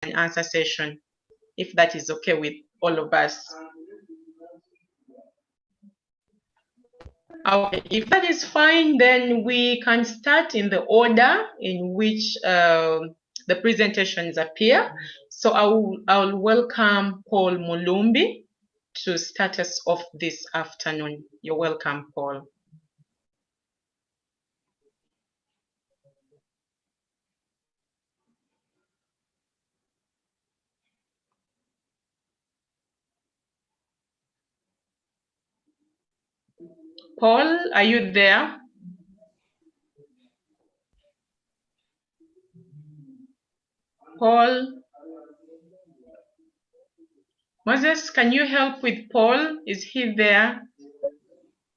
and answer session, if that is okay with all of us. Okay, if that is fine, then we can start in the order in which the presentations appear. So I'll welcome Paul Mulumbi to start us off this afternoon. You're welcome, Paul. Paul, are you there? Paul? Moses, can you help with Paul? Is he there?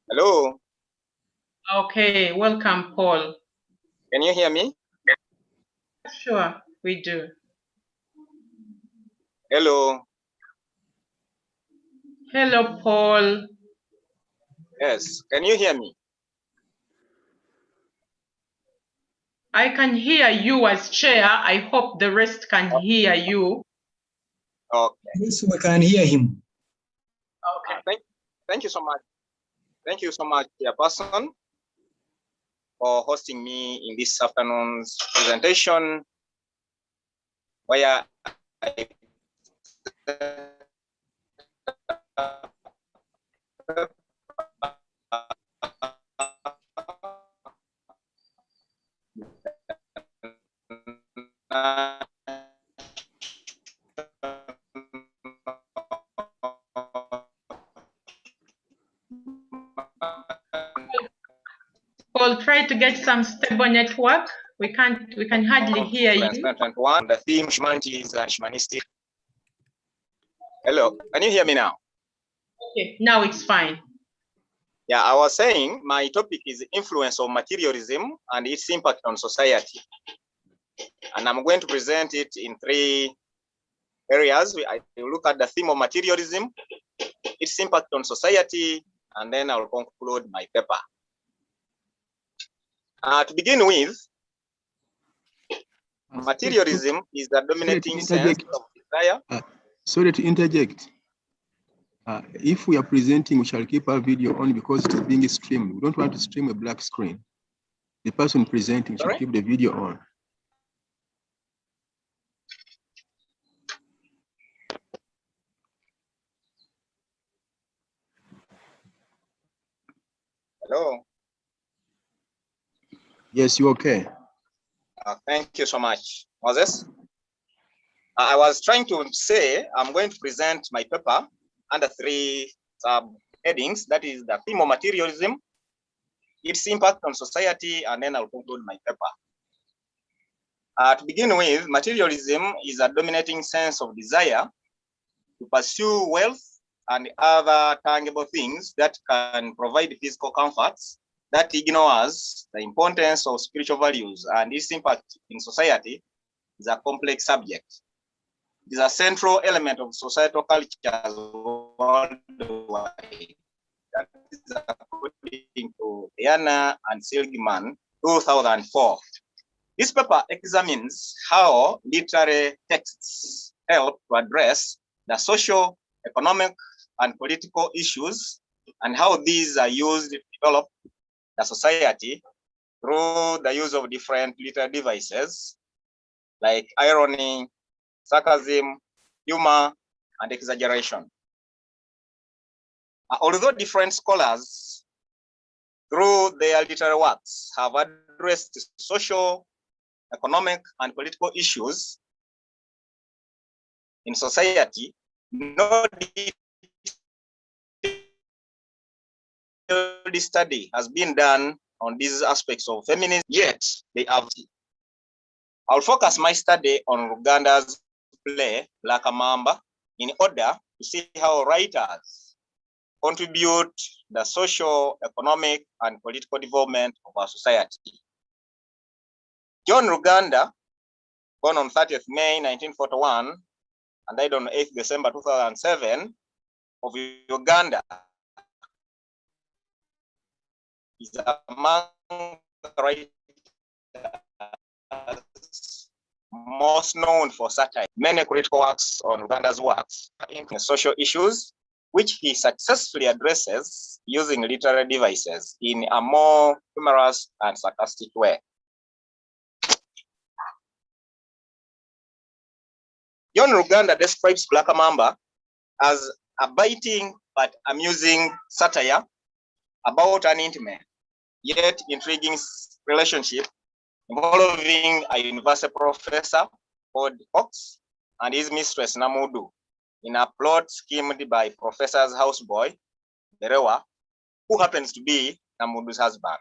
Hello. Okay, welcome, Paul. Can you hear me? Sure, we do. Hello. Hello, Paul. Yes, can you hear me? I can hear you as chair. I hope the rest can hear you. Okay. Yes, we can hear him. Okay. Thank you so much. Thank you so much, Chairperson, for hosting me in this afternoon's presentation, where I Paul, try to get some stable network. We can hardly hear you. 2021, the theme Humanities and Humanistic. Hello, can you hear me now? Okay, now it's fine. Yeah, I was saying my topic is influence of materialism and its impact on society. And I'm going to present it in 3 areas. I will look at the theme of materialism, its impact on society, and then I will conclude my paper. To begin with, materialism is the dominating sense of desire. Sorry to interject. If we are presenting, we shall keep our video on because it is being streamed. We don't want to stream a black screen. The person presenting should keep the video on. Hello. Yes, you okay? Thank you so much, Moses. I was trying to say I'm going to present my paper under 3 sub-headings. That is the theme of materialism, its impact on society, and then I'll conclude my paper. To begin with, materialism is a dominating sense of desire to pursue wealth and other tangible things that can provide physical comforts that ignores the importance of spiritual values, and its impact in society is a complex subject. It is a central element of societal cultures worldwide. That is according to Diana and Seligman, 2004. This paper examines how literary texts help to address the social, economic, and political issues, and how these are used to develop the society through the use of different literary devices like irony, sarcasm, humor, and exaggeration. Although different scholars, through their literary works, have addressed social, economic, and political issues in society, no detailed study has been done on these aspects of feminism, yet they have. I'll focus my study on Ruganda's play, Black Mamba, in order to see how writers contribute the social, economic, and political development of our society. John Ruganda, born on 30th May 1941 and died on 8th December 2007, of Uganda, is among the writers most known for satire. Many critical works on Ruganda's works in social issues, which he successfully addresses using literary devices in a more humorous and sarcastic way. John Ruganda describes Black Mamba as a biting but amusing satire about an intimate yet intriguing relationship involving a university professor called Fox and his mistress Namudu in a plot schemed by professor's houseboy, Berewa, who happens to be Namudu's husband.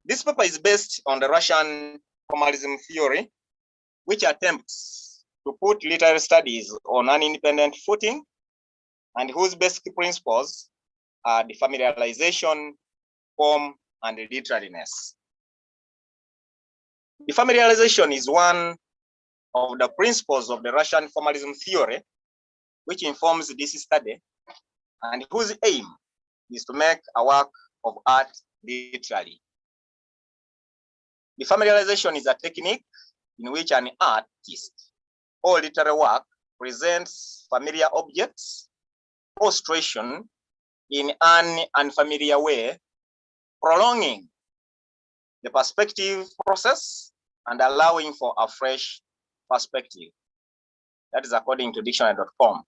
This paper is based on the Russian formalism theory, which attempts to put literary studies on an independent footing and whose basic principles are the familialization, form, and literariness. The familialization is one of the principles of the Russian formalism theory, which informs this study, and whose aim is to make a work of art literary. The familialization is a technique in which an artist or literary work presents familiar objects or situation in an unfamiliar way, prolonging the perspective process and allowing for a fresh perspective. That is according to dictionary.com.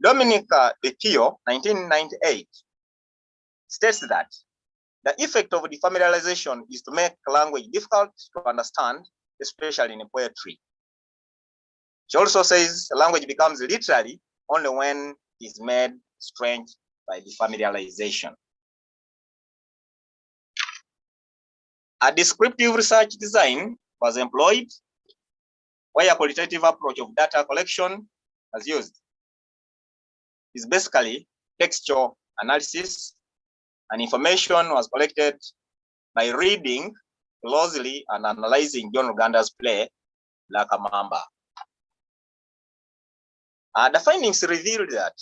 Dominic De Pio, 1998, states that the effect of the familialization is to make language difficult to understand, especially in poetry. She also says language becomes literary only when it is made strange by the familialization. A descriptive research design was employed where a qualitative approach of data collection was used. It's basically textual analysis, and information was collected by reading closely and analyzing John Ruganda's play, Black Mamba. The findings revealed that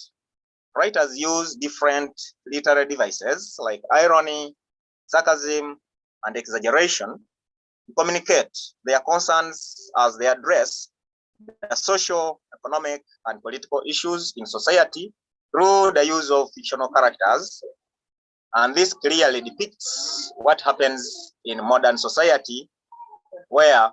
writers use different literary devices like irony, sarcasm, and exaggeration to communicate their concerns as they address the social, economic, and political issues in society through the use of fictional characters. And this clearly depicts what happens in modern society, where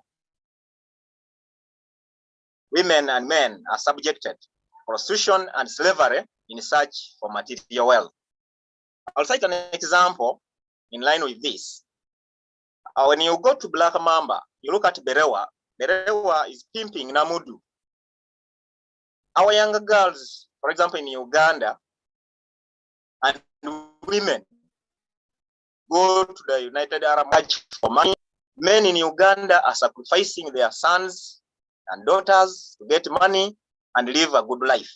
women and men are subjected to prostitution and slavery in search for material wealth. I'll cite an example in line with this. When you go to Black Mamba, you look at Berewa. Berewa is pimping Namudu. Our younger girls, for example, in Uganda, and women go to the United Arab Emirates for money. Men in Uganda are sacrificing their sons and daughters to get money and live a good life.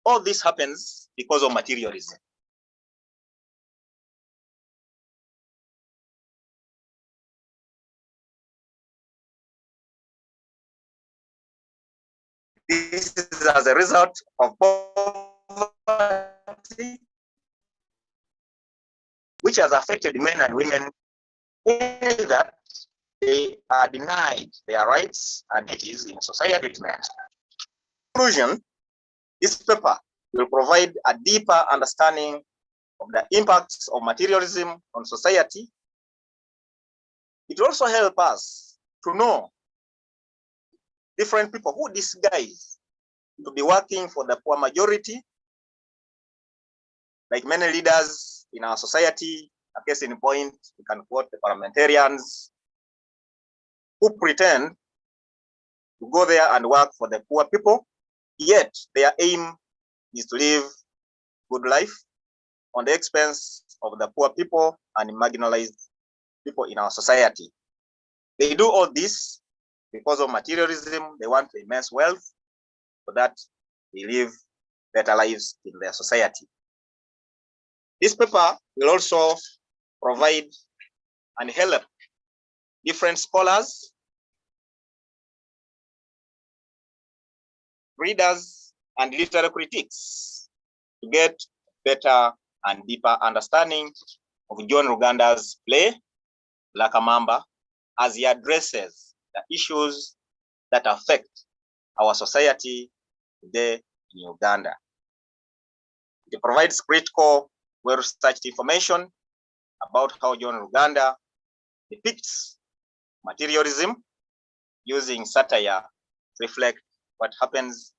All this happens because of materialism. This is as a result of poverty, which has affected men and women in that they are denied their rights and duties in society. In conclusion, this paper will provide a deeper understanding of the impacts of materialism on society. It will also help us to know different people who disguise to be working for the poor majority, like many leaders in our society. A case in point, we can quote the parliamentarians who pretend to go there and work for the poor people, yet their aim is to live good life on the expense of the poor people and marginalized people in our society. They do all this because of materialism. They want immense wealth so that they live better lives in their society. This paper will also provide and help different scholars, readers, and literary critics to get better and deeper understanding of John Ruganda's play, Black Mamba, as he addresses the issues that affect our society today in Uganda. It provides critical, well-researched information about how John Ruganda depicts materialism using satire to reflect what happens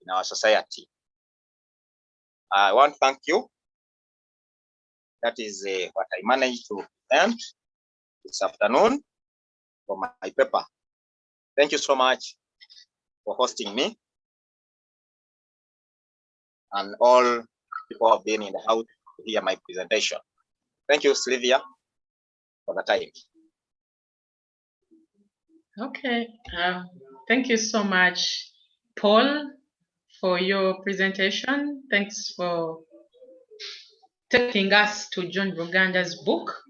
in our society. I want to thank you. That is what I managed to present this afternoon for my paper. Thank you so much for hosting me, and all people have been in the house to hear my presentation. Thank you, Sylvia, for the time. Okay, thank you so much, Paul, for your presentation. Thanks for taking us to John Ruganda's book.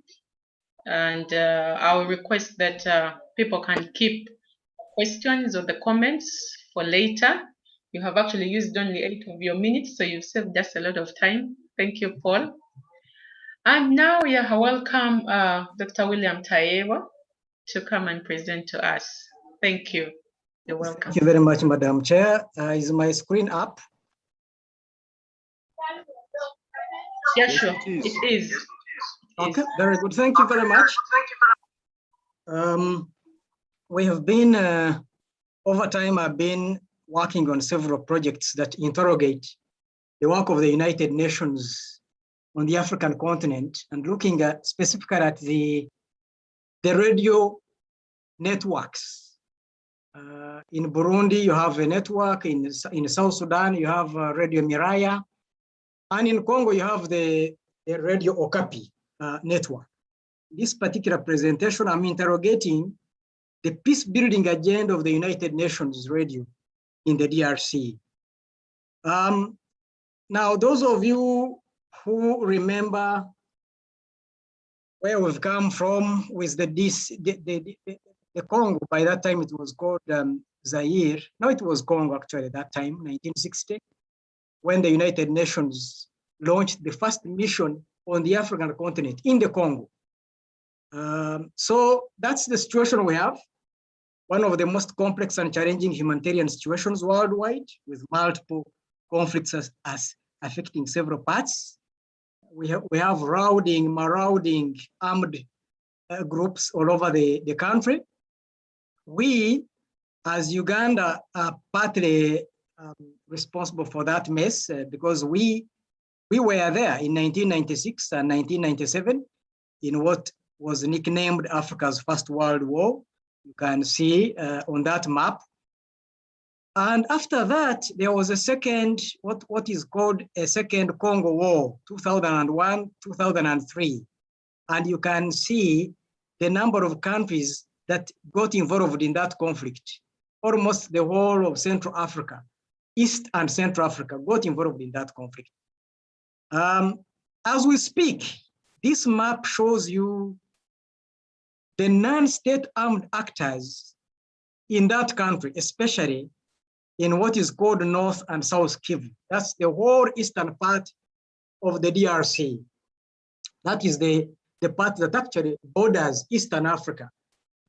And I will request that people can keep questions or the comments for later. You have actually used only 8 of your minutes, so you've saved us a lot of time. Thank you, Paul. And now we welcome Dr. William Tayewa to come and present to us. Thank you. You're welcome. Thank you very much, Madam Chair. Is my screen up? Yeah, sure. It is. Okay, very good. Thank you very much. We have been, over time, I've been working on several projects that interrogate the work of the United Nations on the African continent and looking at specifically at the radio networks. In Burundi, you have a network. In South Sudan, you have Radio Miraya. And in Congo, you have the Radio Okapi network. This particular presentation, I'm interrogating the peace-building agenda of the United Nations radio in the DRC. Now, those of you who remember where we've come from with the Congo, by that time it was called Zaire. No, it was Congo actually at that time, 1960, when the United Nations launched the first mission on the African continent in the Congo. So that's the situation we have. One of the most complex and challenging humanitarian situations worldwide, with multiple conflicts as affecting several parts. We have marauding armed groups all over the country. We, as Uganda, are partly responsible for that mess because we were there in 1996 and 1997 in what was nicknamed Africa's First World War. You can see on that map. And after that, there was a second, what is called a second Congo War, 2001, 2003. And you can see the number of countries that got involved in that conflict. Almost the whole of Central Africa, East and Central Africa got involved in that conflict. As we speak, this map shows you the non-state armed actors in that country, especially in what is called North and South Kivu. That's the whole eastern part of the DRC. That is the part that actually borders Eastern Africa,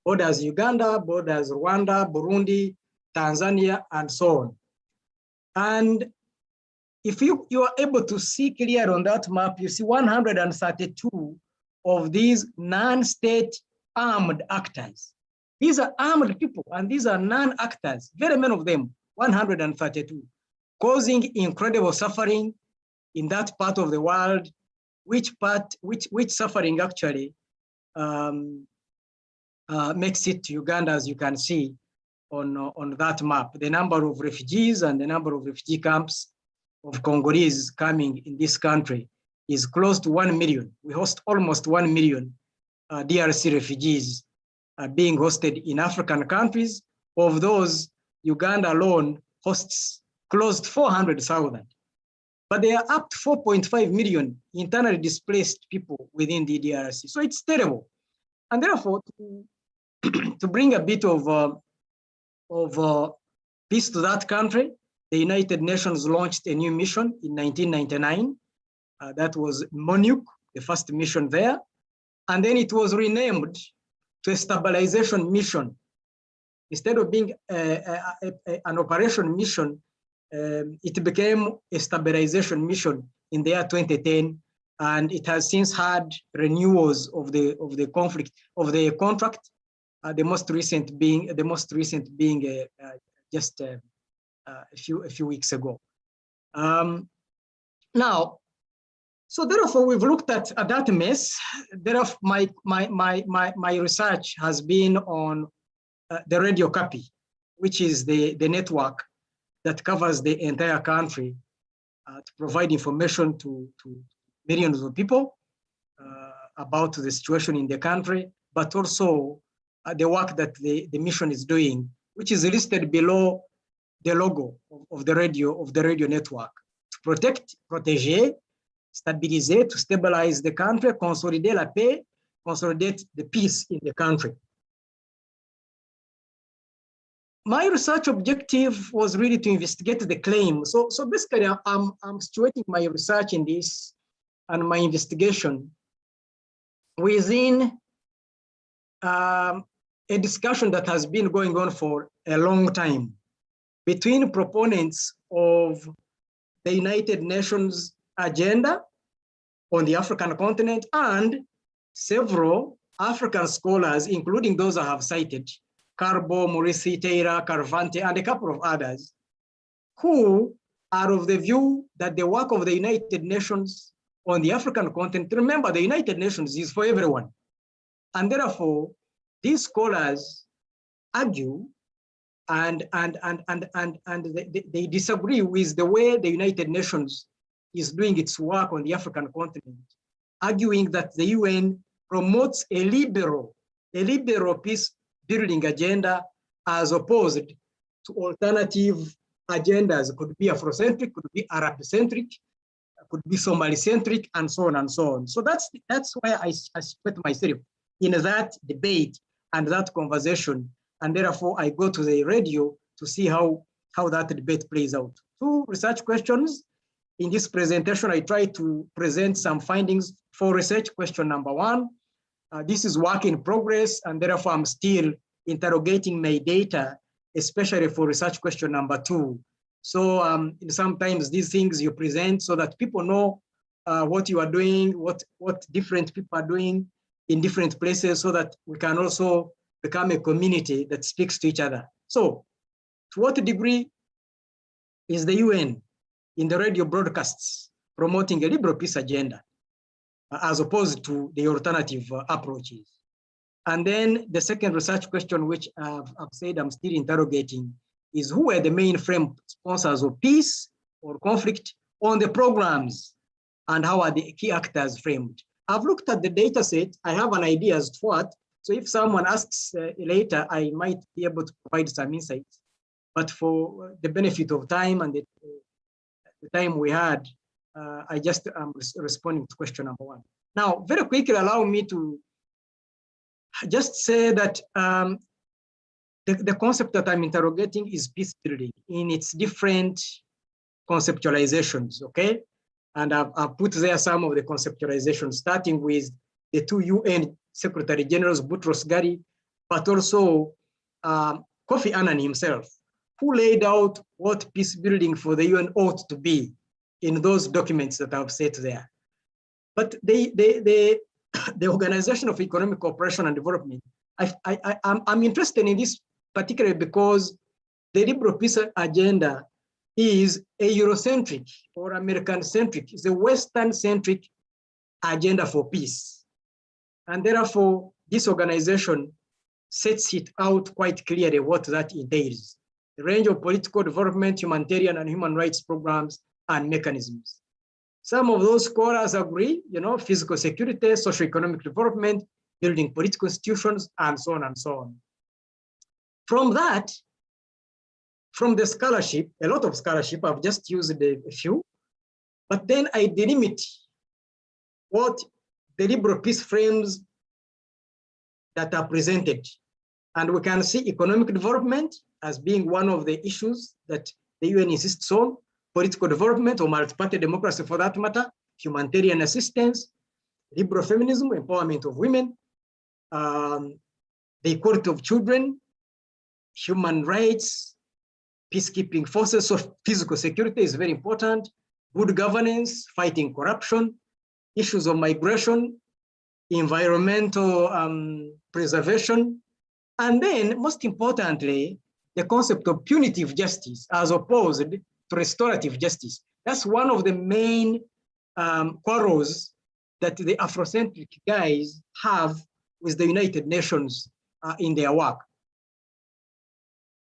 borders Uganda, borders Rwanda, Burundi, Tanzania, and so on. And if you are able to see clear on that map, you see 132 of these non-state armed actors. These are armed people, and these are non-actors, very many of them, 132, causing incredible suffering in that part of the world, which suffering actually makes it to Uganda, as you can see on that map. The number of refugees and the number of refugee camps of Congolese coming in this country is close to 1 million. We host almost 1 million DRC refugees being hosted in African countries. Of those, Uganda alone hosts close to 400,000. But there are up to 4.5 million internally displaced people within the DRC. So it's terrible. And therefore, to bring a bit of peace to that country, the United Nations launched a new mission in 1999. That was MONUC, the first mission there. And then it was renamed to a stabilization mission. Instead of being an operation mission, it became a stabilization mission in the year 2010, and it has since had renewals of the contract. The most recent being just a few weeks ago. Now, so therefore we've looked at that mess. Therefore, my research has been on the radio copy, which is the network that covers the entire country to provide information to millions of people about the situation in the country, but also the work that the mission is doing, which is listed below the logo of the radio network: to protect, protéger, stabiliser, to stabilize the country, consolider la paix, consolidate the peace in the country. My research objective was really to investigate the claim. So basically, I'm situating my research in this and my investigation within a discussion that has been going on for a long time between proponents of the United Nations agenda on the African continent and several African scholars, including those I have cited, Carbo, Maurice Taylor, Carvante, and a couple of others, who are of the view that the work of the United Nations on the African continent, remember, the United Nations is for everyone. And therefore, these scholars argue and they disagree with the way the United Nations is doing its work on the African continent, arguing that the UN promotes a liberal peace building agenda as opposed to alternative agendas. Could be Afrocentric, could be Arab-centric, could be Somali-centric, and so on and so on. So that's where I spent myself in that debate and that conversation, and therefore I go to the radio to see how that debate plays out. Two research questions. In this presentation, I try to present some findings for research question number one. This is work in progress, and therefore I'm still interrogating my data, especially for research question number two. So sometimes these things you present so that people know what you are doing, what different people are doing in different places, so that we can also become a community that speaks to each other. So to what degree is the UN in the radio broadcasts promoting a liberal peace agenda as opposed to the alternative approaches? And then the second research question, which I've said I'm still interrogating, is who are the main frame sponsors of peace or conflict on the programs, and how are the key actors framed? I've looked at the data set. I have an idea as to what. So if someone asks later, I might be able to provide some insights. But for the benefit of time and the time we had, I just am responding to question number one. Now, very quickly, allow me to just say that the concept that I'm interrogating is peace building in its different conceptualizations, okay? And I've put there some of the conceptualizations, starting with the two UN Secretary Generals, Boutros Ghali, but also Kofi Annan himself, who laid out what peace building for the UN ought to be in those documents that I've set there. But the Organization of Economic Cooperation and Development, I'm interested in this particularly because the liberal peace agenda is a Eurocentric or American-centric, it's a Western-centric agenda for peace. And therefore, this organization sets it out quite clearly what that entails: the range of political development, humanitarian and human rights programs and mechanisms. Some of those scholars agree, physical security, socioeconomic development, building political institutions, and so on and so on. From that, from the scholarship, a lot of scholarship, I've just used a few, but then I delimit what the liberal peace frames that are presented. And we can see economic development as being one of the issues that the UN insists on, political development or multi-party democracy for that matter, humanitarian assistance, liberal feminism, empowerment of women, the equality of children, human rights, peacekeeping forces. So physical security is very important, good governance, fighting corruption, issues of migration, environmental preservation, and then most importantly, the concept of punitive justice as opposed to restorative justice. That's one of the main quarrels that the Afrocentric guys have with the United Nations in their work.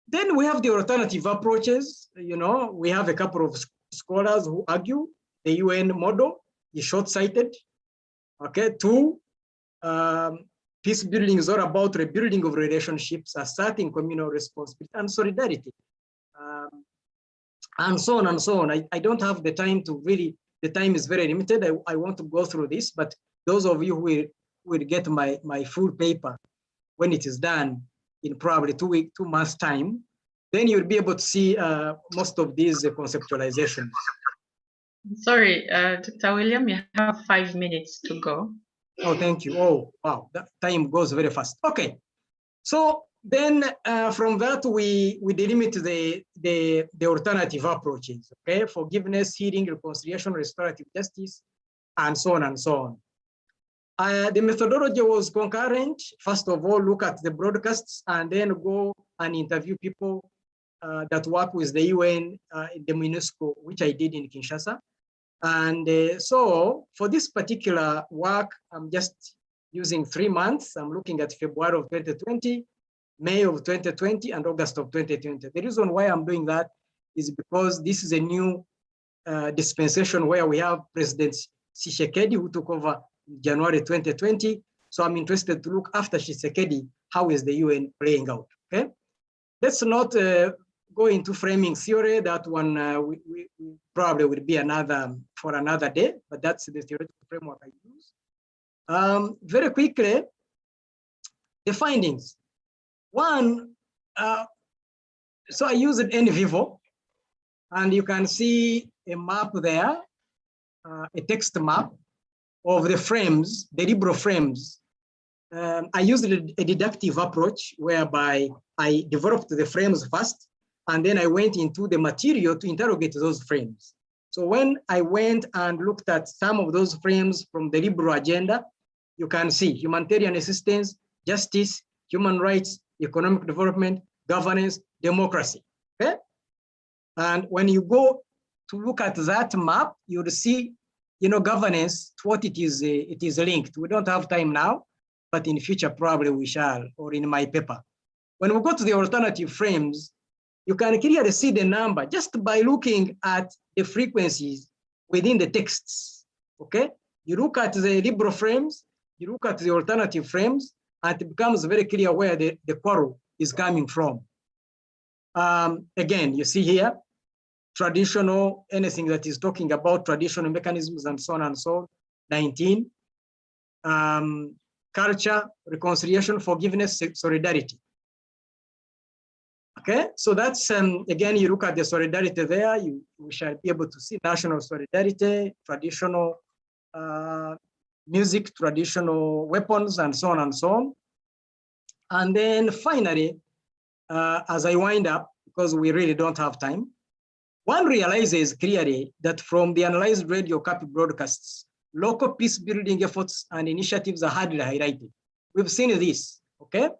Then we have the alternative approaches. You know, we have a couple of scholars who argue the UN model is short-sighted. Okay, 2, peace building is all about rebuilding of relationships, asserting communal responsibility and solidarity, and so on and so on. I don't have the time to really, the time is very limited. I want to go through this, but those of you who will get my full paper when it is done in probably 2 months time, then you'll be able to see most of these conceptualizations. Sorry, Dr. William, you have 5 minutes to go. Oh, thank you. Oh, wow, that time goes very fast. Okay, so then from that we delimit the alternative approaches. Okay, forgiveness, healing, reconciliation, restorative justice, and so on and so on. The methodology was concurrent. First of all, look at the broadcasts and then go and interview people that work with the UN, the MINUSCO, which I did in Kinshasa. And so for this particular work, I'm just using 3 months. I'm looking at February of 2020, May of 2020, and August of 2020. The reason why I'm doing that is because this is a new dispensation where we have President Tshisekedi, who took over in January 2020. So I'm interested to look after Tshisekedi, how is the UN playing out, okay? Let's not go into framing theory. That one we probably will be for another day, but that's the theoretical framework I use. Very quickly, the findings. One, so I used NVivo, and you can see a map there, a text map of the frames, the liberal frames. I used a deductive approach whereby I developed the frames first, and then I went into the material to interrogate those frames. So when I went and looked at some of those frames from the liberal agenda, you can see humanitarian assistance, justice, human rights, economic development, governance, democracy, okay? And when you go to look at that map, you'll see, you know, governance, what it is linked. We don't have time now, but in future probably we shall, or in my paper. When we go to the alternative frames, you can clearly see the number just by looking at the frequencies within the texts, okay? You look at the liberal frames, you look at the alternative frames, and it becomes very clear where the quarrel is coming from. Again, you see here, traditional, anything that is talking about traditional mechanisms and so on and so on, 19. Culture, reconciliation, forgiveness, solidarity. Okay, so that's, again, you look at the solidarity there, we shall be able to see national solidarity, traditional music, traditional weapons, and so on and so on. And then finally, as I wind up, because we really don't have time, one realizes clearly that from the analyzed radio copy broadcasts, local peace building efforts and initiatives are hardly highlighted. We've seen this, okay?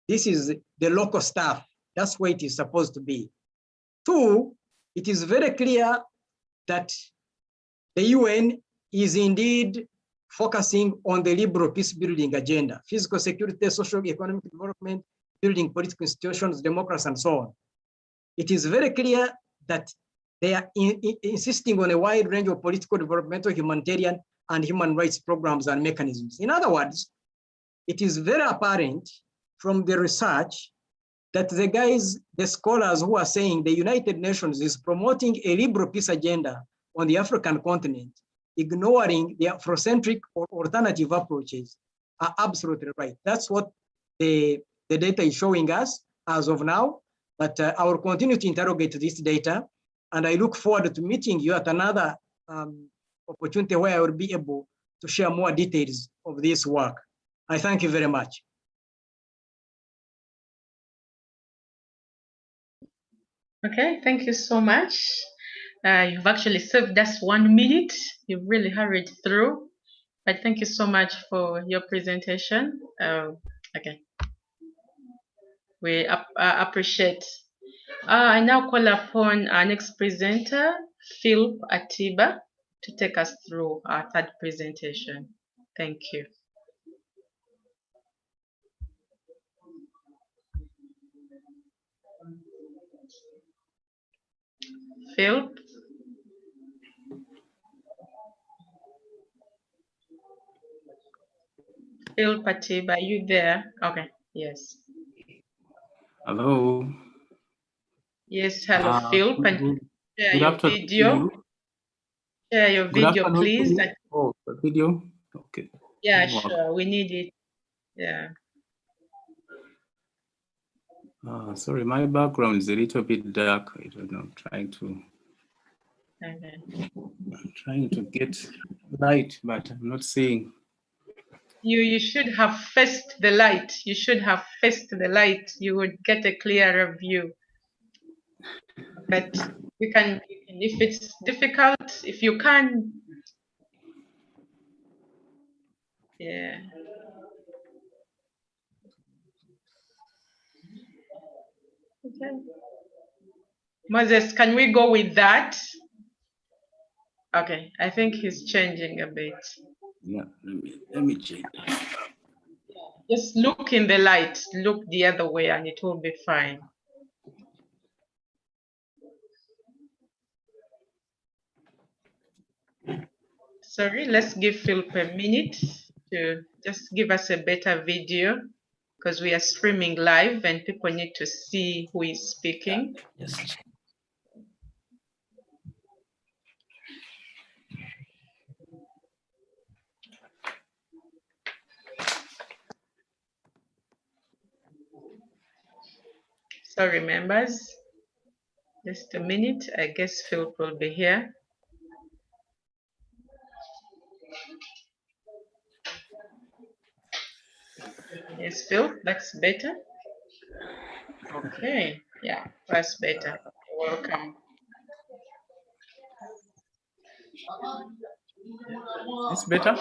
This is the local stuff. That's where it is supposed to be. 2, it is very clear that the UN is indeed focusing on the liberal peace building agenda, physical security, social, economic development, building political institutions, democracy, and so on. It is very clear that they are insisting on a wide range of political, developmental, humanitarian, and human rights programs and mechanisms. In other words, it is very apparent from the research that the scholars who are saying the United Nations is promoting a liberal peace agenda on the African continent, ignoring the Afrocentric or alternative approaches, are absolutely right. That's what the data is showing us as of now, but I will continue to interrogate this data, and I look forward to meeting you at another opportunity where I will be able to share more details of this work. I thank you very much. Okay, thank you so much. You've actually saved us 1 minute. You've really hurried through. But thank you so much for your presentation. Okay, we appreciate. I now call upon our next presenter, Philip Atiba, to take us through our third presentation. Thank you. Philip? Philip Atiba, are you there? Okay, yes. Hello. Yes, hello, Philip. And share Good your afternoon to video. you. Share your Good video, afternoon to please. you. Oh, the video. Okay. Yeah, Welcome. sure. We need it. Yeah. Sorry, my background is a little bit dark. I don't know. I'm trying to get light, but I'm not seeing. You should have faced the light. You should have faced the light. You would get a clearer view. But you can if it's difficult, if you can. Yeah. Okay. Moses, can we go with that? Okay, I think he's changing a bit. Yeah, let me change. Just look in the light, look the other way, and it will be fine. Sorry, let's give Philip a minute to just give us a better video because we are streaming live and people need to see who is speaking. Yes. Sorry, members. Just a minute. I guess Philip will be here. Yes, Phil, that's better. Okay, yeah, that's better. You're welcome. It's better?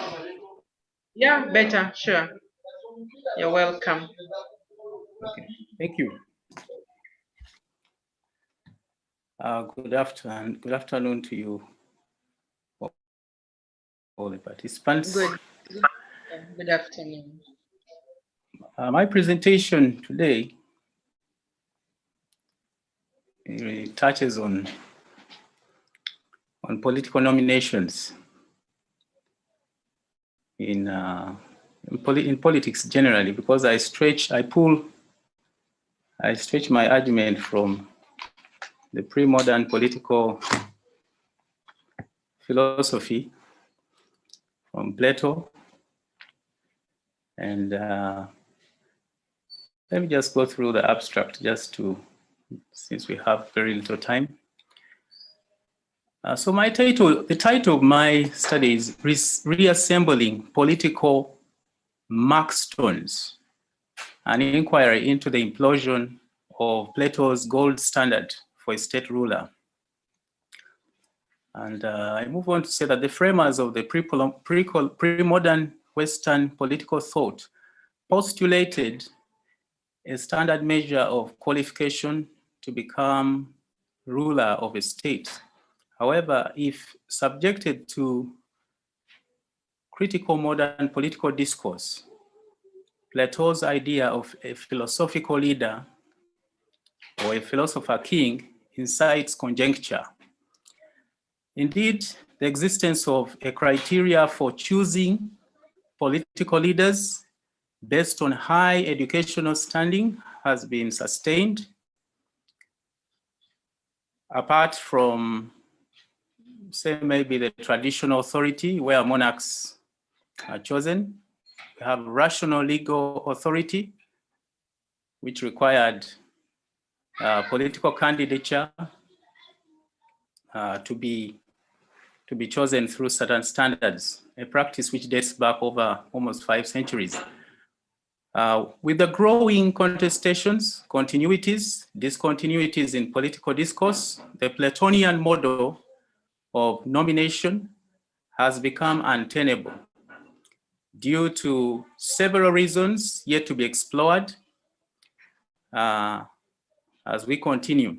Yeah, better, sure. You're welcome. Okay, thank you. Good afternoon to you, all the participants. Good afternoon. My presentation today really touches on political nominations in politics generally, because I stretch my argument from the pre-modern political philosophy from Plato. And let me just go through the abstract since we have very little time. So the title of my study is Reassembling Political Markstones, an inquiry into the implosion of Plato's gold standard for a state ruler. And I move on to say that the framers of the pre-modern Western political thought postulated a standard measure of qualification to become ruler of a state. However, if subjected to critical modern political discourse, Plato's idea of a philosophical leader or a philosopher king incites conjecture. Indeed, the existence of a criteria for choosing political leaders based on high educational standing has been sustained, apart from, say, maybe the traditional authority where monarchs are chosen. We have rational legal authority, which required political candidature to be to be chosen through certain standards, a practice which dates back over almost 5 centuries. With the growing contestations, continuities, discontinuities in political discourse, the Platonian model of nomination has become untenable due to several reasons yet to be explored as we continue.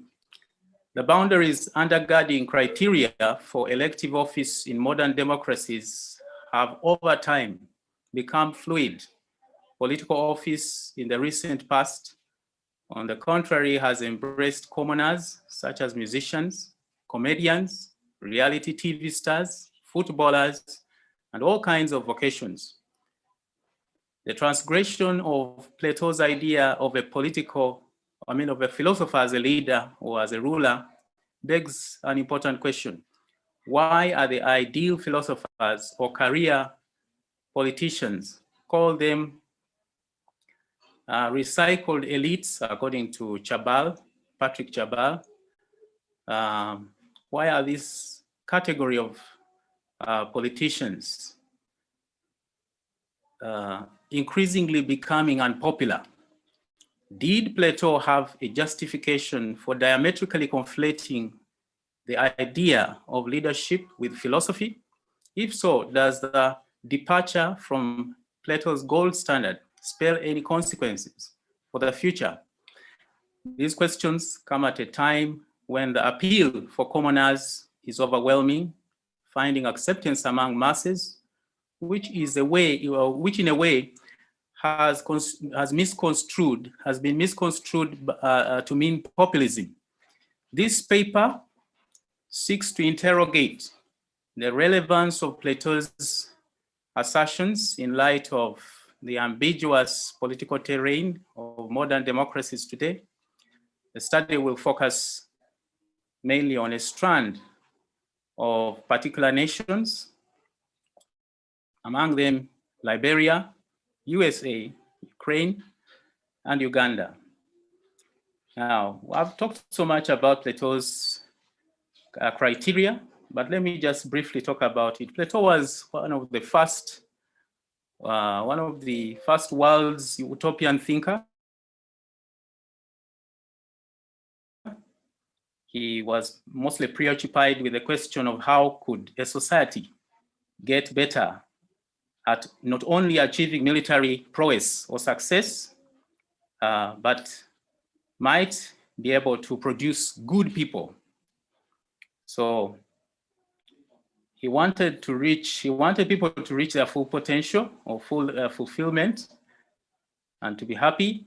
The boundaries undergirding criteria for elective office in modern democracies have over time become fluid. Political office in the recent past, on the contrary, has embraced commoners such as musicians, comedians, reality TV stars, footballers, and all kinds of vocations. The transgression of Plato's idea of a of a philosopher as a leader or as a ruler begs an important question. Why are the ideal philosophers or career politicians, call them recycled elites, according to Patrick Chabal? Why are this category of politicians increasingly becoming unpopular? Did Plato have a justification for diametrically conflating the idea of leadership with philosophy? If so, does the departure from Plato's gold standard spell any consequences for the future? These questions come at a time when the appeal for commoners is overwhelming, finding acceptance among masses, which in a way has been misconstrued to mean populism. This paper seeks to interrogate the relevance of Plato's assertions in light of the ambiguous political terrain of modern democracies today. The study will focus mainly on a strand of particular nations, among them Liberia, USA, Ukraine, and Uganda. Now, I've talked so much about Plato's criteria, but let me just briefly talk about it. Plato was one of the first world's utopian thinker. He was mostly preoccupied with the question of how could a society get better at not only achieving military prowess or success, but might be able to produce good people. So he wanted people to reach their full potential or full fulfillment and to be happy.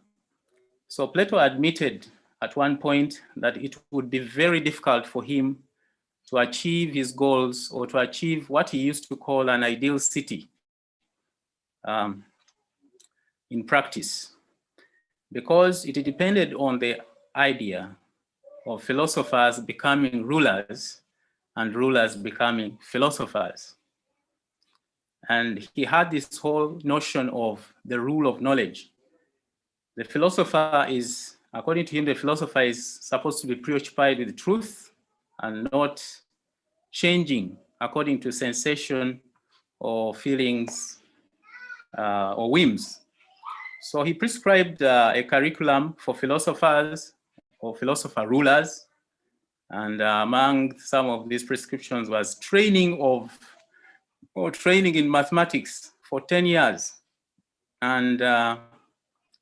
So Plato admitted at one point that it would be very difficult for him to achieve his goals or to achieve what he used to call an ideal city in practice, because it depended on the idea of philosophers becoming rulers and rulers becoming philosophers. And he had this whole notion of the rule of knowledge. The philosopher is, according to him, the philosopher is supposed to be preoccupied with truth and not changing according to sensation or feelings or whims. So he prescribed a curriculum for philosophers or philosopher rulers. And among some of these prescriptions was training in mathematics for 10 years and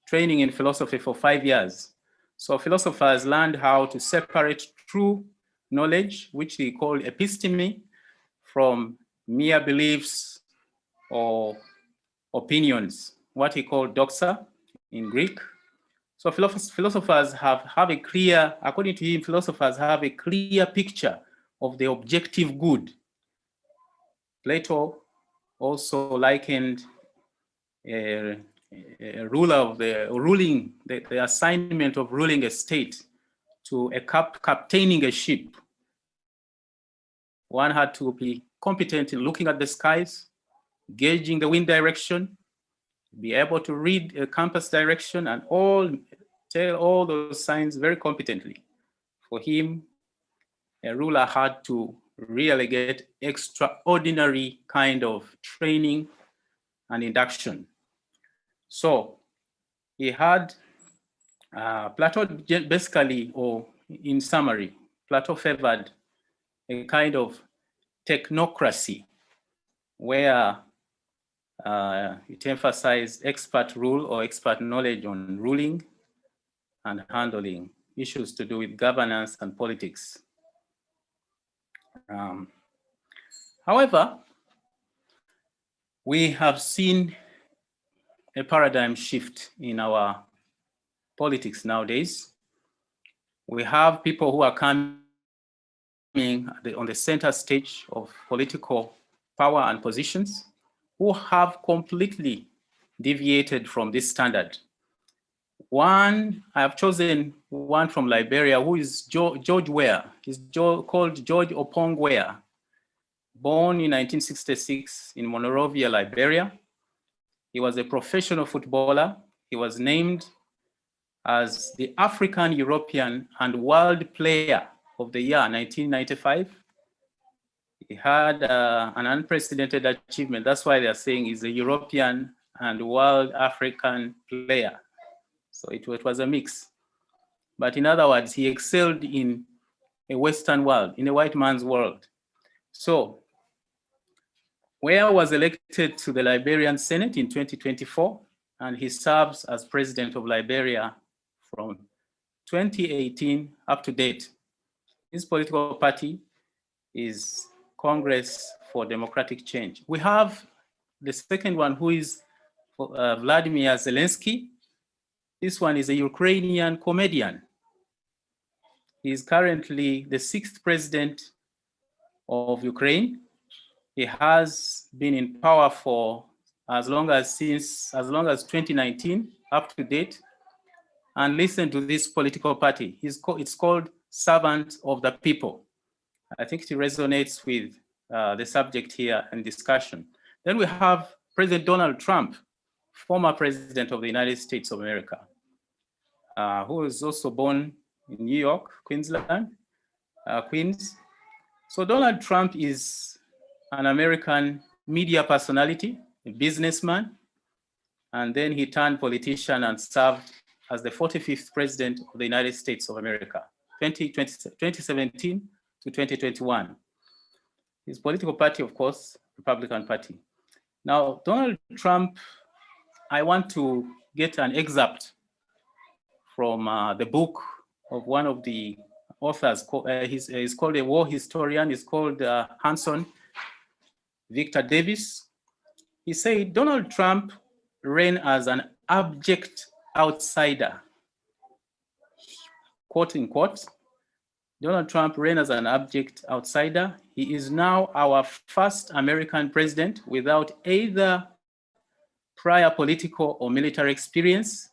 training in philosophy for 5 years. So philosophers learned how to separate true knowledge, which he called episteme, from mere beliefs or opinions, what he called doxa in Greek. So philosophers have a clear, according to him, philosophers have a clear picture of the objective good. Plato also likened the assignment of ruling a state to a captaining a ship. One had to be competent in looking at the skies, gauging the wind direction, be able to read a compass direction, and tell all those signs very competently. For him, a ruler had to really get extraordinary kind of training and induction. So he had Plato basically, or in summary, Plato favored a kind of technocracy where it emphasized expert rule or expert knowledge on ruling and handling issues to do with governance and politics. However, we have seen a paradigm shift in our politics nowadays. We have people who are coming on the center stage of political power and positions who have completely deviated from this standard. One, I have chosen one from Liberia, who is George Weah. He's called George Opong Weah, born in 1966 in Monrovia, Liberia. He was a professional footballer. He was named as the African, European, and World Player of the Year, 1995. He had an unprecedented achievement. That's why they're saying he's a European and World African player. So it was a mix. But in other words, he excelled in a Western world, in a white man's world. So Weah was elected to the Liberian Senate in 2024, and he serves as president of Liberia from 2018 up to date. His political party is Congress for Democratic Change. We have the second one, who is Vladimir Zelensky. This one is a Ukrainian comedian. He is currently the 6th president of Ukraine. He has been in power for as long as 2019, up to date. And listen to this political party. It's called Servant of the People. I think it resonates with the subject here and discussion. Then we have President Donald Trump, former president of the United States of America, who was also born in New York, Queensland, Queens. So Donald Trump is an American media personality, a businessman, and then he turned politician and served as the 45th president of the United States of America, 2017 to 2021. His political party, of course, Republican Party. Now, Donald Trump, I want to get an excerpt from the book of one of the authors. He's called a war historian. He's called Hanson Victor Davis. He said Donald Trump ran as an abject outsider. Quote unquote. Donald Trump ran as an abject outsider. He is now our first American president without either prior political or military experience.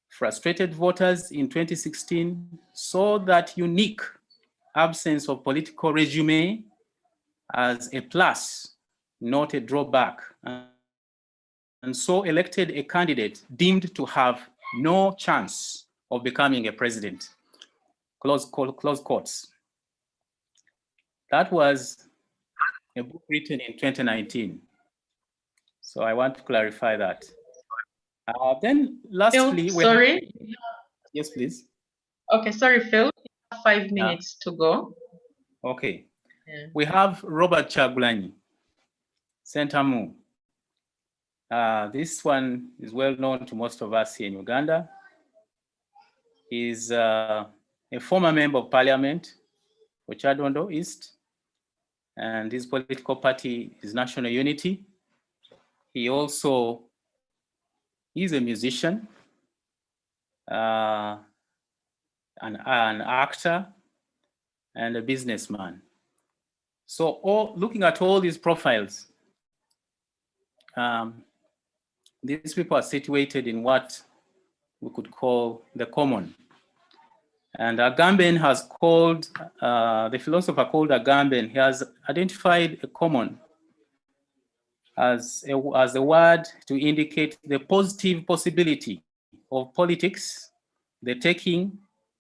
Frustrated voters in 2016 saw that unique absence of political resume as a plus, not a drawback, and so elected a candidate deemed to have no chance of becoming a president. Close quotes. That was a book written in 2019. So I want to clarify that. Then lastly, Phil, sorry. Yes, please. Okay, sorry, Phil. You have 5 minutes to go. Okay. Yeah. We have Robert Chagulanyi, Sentamu. This one is well known to most of us here in Uganda. He's a former member of parliament for Chadondo East, and his political party is National Unity. He also is a musician, an actor, and a businessman. So looking at all these profiles, these people are situated in what we could call the common. And Agamben has called, the philosopher called Agamben, he has identified a common as a word to indicate the positive possibility of politics, the taking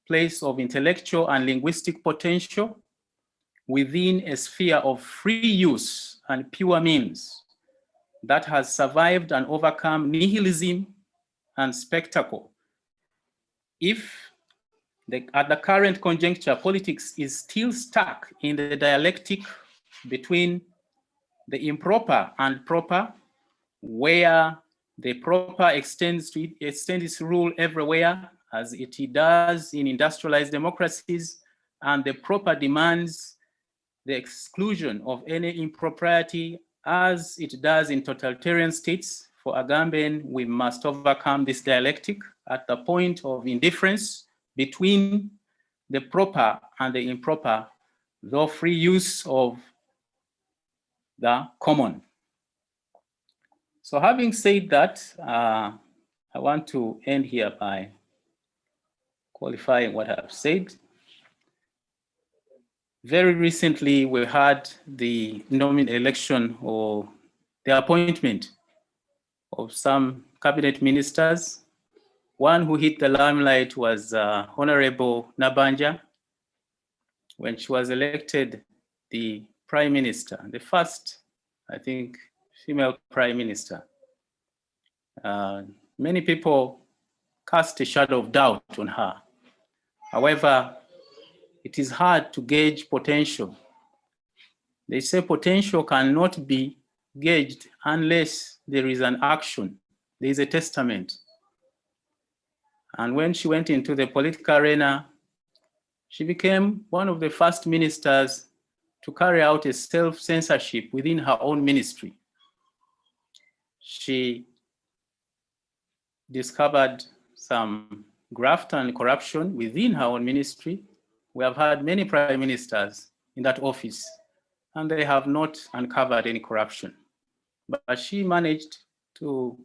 place of intellectual and linguistic potential, within a sphere of free use and pure means that has survived and overcome nihilism and spectacle. If at the current conjuncture, politics is still stuck in the dialectic between the improper and proper, where the proper extends its rule everywhere, as it does in industrialized democracies, and the proper demands the exclusion of any impropriety, as it does in totalitarian states. For Agamben, we must overcome this dialectic at the point of indifference between the proper and the improper, though free use of the common. So having said that, I want to end here by qualifying what I've said. Very recently, we had the election or the appointment of some cabinet ministers. One who hit the limelight was Honorable Nabanja, when she was elected the prime minister, the first, I think, female prime minister. Many people cast a shadow of doubt on her. However, it is hard to gauge potential. They say potential cannot be gauged unless there is an action, there is a testament. And when she went into the political arena, she became one of the first ministers to carry out a self-censorship within her own ministry. She discovered some graft and corruption within her own ministry. We have had many prime ministers in that office, and they have not uncovered any corruption. But she managed to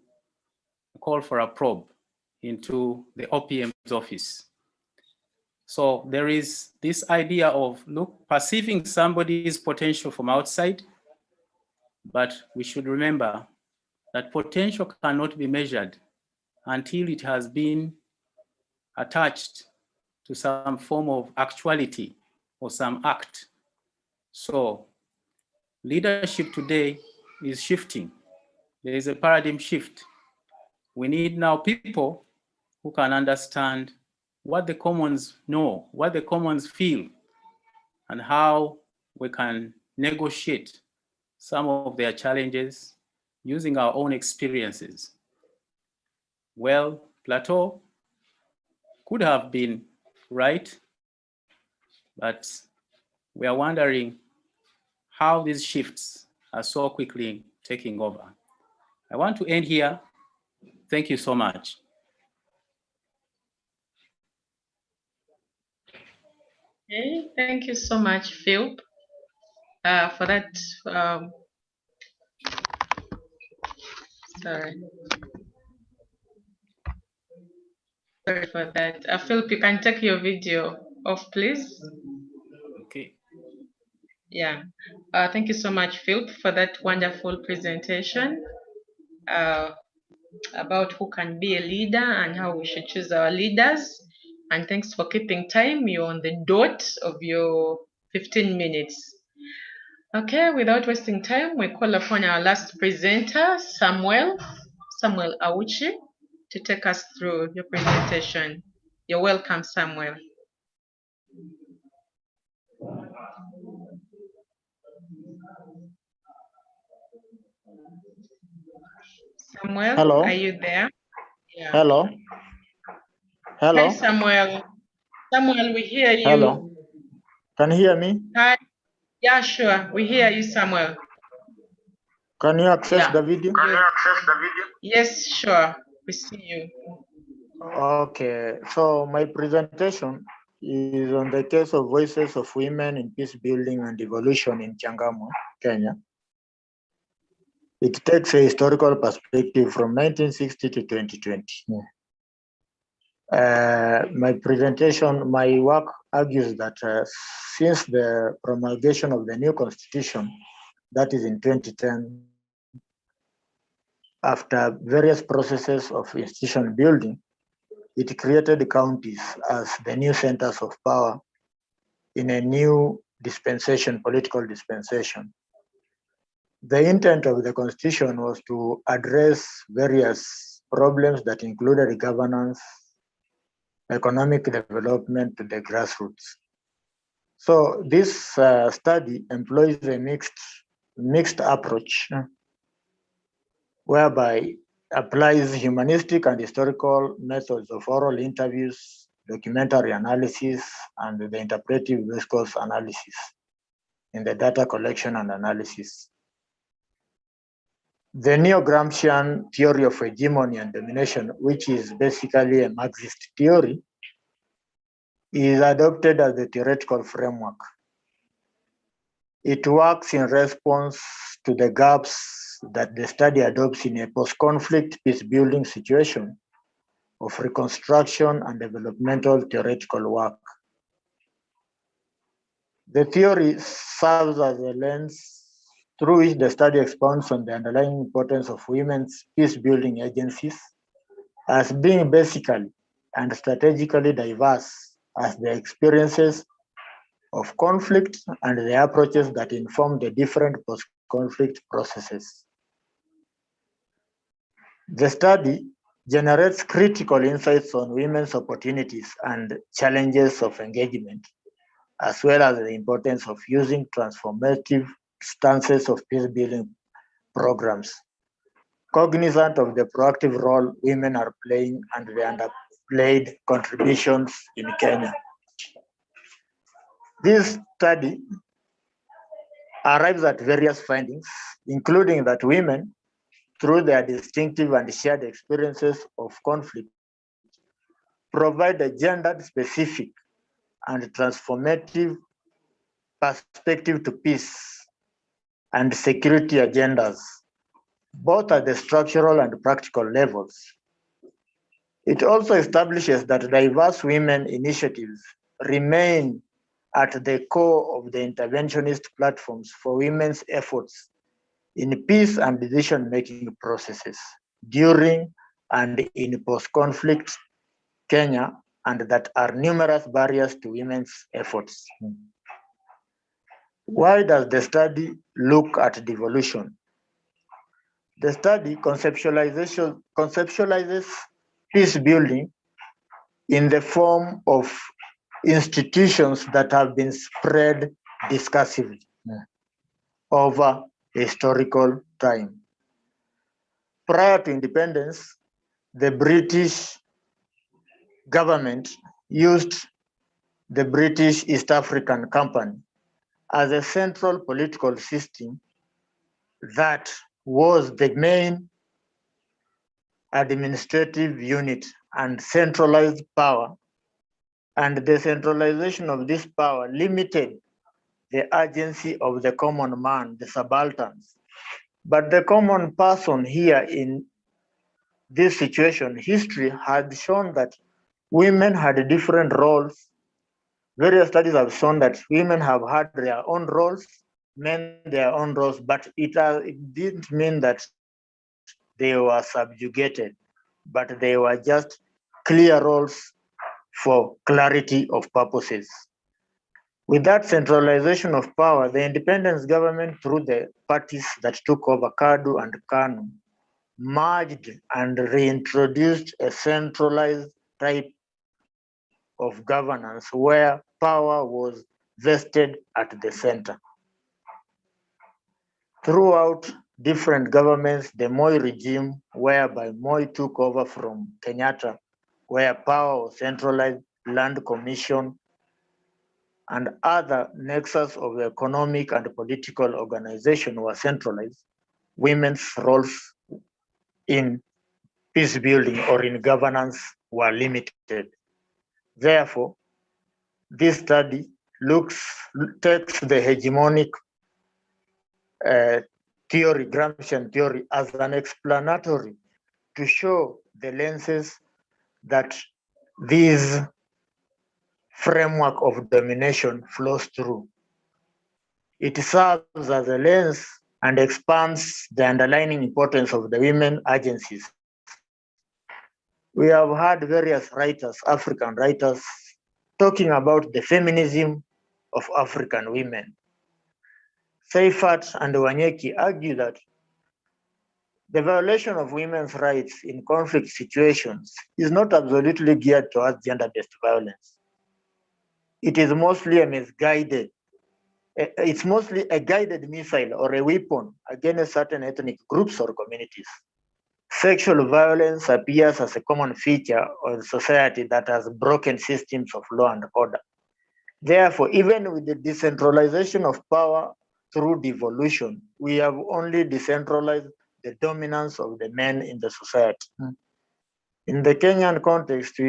call for a probe into the OPM's office. So there is this idea of perceiving somebody's potential from outside, but we should remember that potential cannot be measured until it has been attached to some form of actuality or some act. So leadership today is shifting. There is a paradigm shift. We need now people who can understand what the commons know, what the commons feel, and how we can negotiate some of their challenges using our own experiences. Well, Plateau could have been right, but we are wondering how these shifts are so quickly taking over. I want to end here. Thank you so much. Okay, thank you so much, Phil, for that. Sorry for that. Philip, you can take your video off, please. Okay. Yeah. Thank you so much, Phil, for that wonderful presentation about who can be a leader and how we should choose our leaders. And thanks for keeping time. You're on the dot of your 15 minutes. Okay, without wasting time, we call upon our last presenter, Samuel Auchi, to take us through your presentation. You're welcome, Samuel. Samuel, hello. Are you there? Yeah. Hello. Hello. Hi, Samuel. Samuel, we hear you. Hello. Can you hear me? Hi. Yeah, sure. We hear you, Samuel. Can you access the video? Can you access the video? Yes, sure. We see you. Okay. So my presentation is on the case of voices of women in peace building and evolution in Changamwe, Kenya. It takes a historical perspective from 1960 to 2020. My presentation, my work argues that since the promulgation of the new constitution, that is in 2010, after various processes of institution building, it created counties as the new centers of power in a new dispensation, political dispensation. The intent of the Constitution was to address various problems that included governance, economic development to the grassroots. So this study employs a mixed approach whereby applies humanistic and historical methods of oral interviews, documentary analysis, and the interpretive discourse analysis in the data collection and analysis. The neo-Gramscian theory of hegemony and domination, which is basically a Marxist theory, is adopted as the theoretical framework. It works in response to the gaps that the study adopts in a post-conflict peace-building situation of reconstruction and developmental theoretical work. The theory serves as a lens through which the study expounds on the underlying importance of women's peace-building agencies as being basically and strategically diverse as the experiences of conflict and the approaches that inform the different post-conflict processes. The study generates critical insights on women's opportunities and challenges of engagement, as well as the importance of using transformative stances of peace-building programs, cognizant of the proactive role women are playing and the underplayed contributions in Kenya. This study arrives at various findings, including that women, through their distinctive and shared experiences of conflict, provide a gender-specific and transformative perspective to peace and security agendas, both at the structural and practical levels. It also establishes that diverse women initiatives remain at the core of the interventionist platforms for women's efforts in peace and decision-making processes during and in post-conflict Kenya, and that are numerous barriers to women's efforts. Why does the study look at devolution? The study conceptualizes peace building in the form of institutions that have been spread discursively over historical time. Prior to independence, the British government used the British East African Company as a central political system that was the main administrative unit and centralized power, and the centralization of this power limited the agency of the common man, the subalterns. But the common person here in this situation, history had shown that women had different roles. Various studies have shown that women have had their own roles, men their own roles, but it didn't mean that they were subjugated, but they were just clear roles for clarity of purposes. With that centralization of power, the independence government, through the parties that took over KADU and KANU, merged and reintroduced a centralized type of governance where power was vested at the center. Throughout different governments, the Moi regime, whereby Moi took over from Kenyatta, where power was centralized, land commission, and other nexus of the economic and political organization were centralized, women's roles in peace building or in governance were limited. Therefore, this study takes the hegemonic theory, Gramscian theory, as an explanatory to show the lenses that this framework of domination flows through. It serves as a lens and expands the underlying importance of the women agencies. We have had various writers, African writers, talking about the feminism of African women. Seifert and Wanyeki argue that the violation of women's rights in conflict situations is not absolutely geared towards gender-based violence. It is mostly it's mostly a guided missile or a weapon against certain ethnic groups or communities. Sexual violence appears as a common feature of society that has broken systems of law and order. Therefore, even with the decentralization of power through devolution, we have only decentralized the dominance of the men in the society. In the Kenyan context,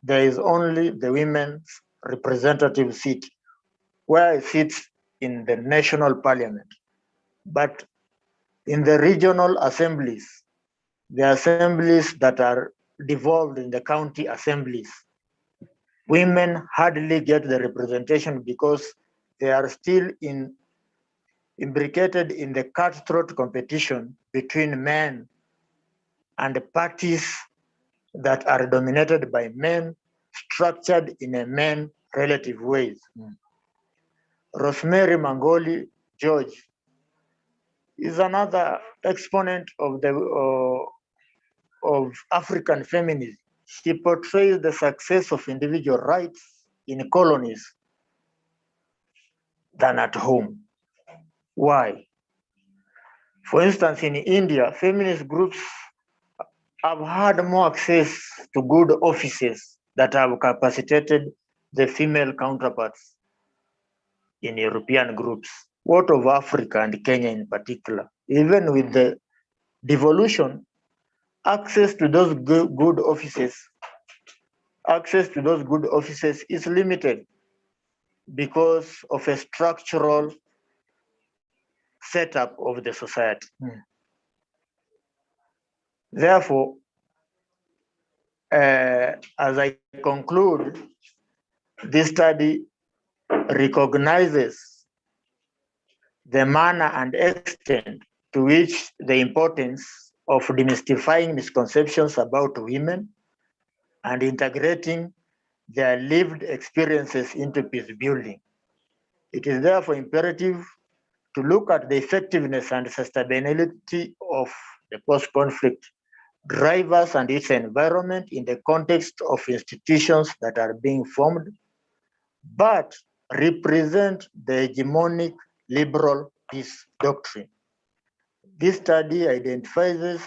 there is only the women's representative seat, where it sits in the national parliament. But in the regional assemblies, the assemblies that are devolved in the county assemblies, women hardly get the representation because they are still imbricated in the cutthroat competition between men and parties that are dominated by men, structured in a men relative ways. Rosemary Mangoli George is another exponent of African feminism. She portrays the success of individual rights in colonies than at home. Why? For instance, in India, feminist groups have had more access to good offices that have capacitated the female counterparts in European groups. What of Africa and Kenya in particular? Even with the devolution, access to those good offices is limited because of a structural setup of the society. Therefore, as I conclude, this study recognizes the manner and extent to which the importance of demystifying misconceptions about women and integrating their lived experiences into peace building. It is therefore imperative to look at the effectiveness and sustainability of the post-conflict drivers and its environment in the context of institutions that are being formed, but represent the hegemonic liberal peace doctrine. This study identifies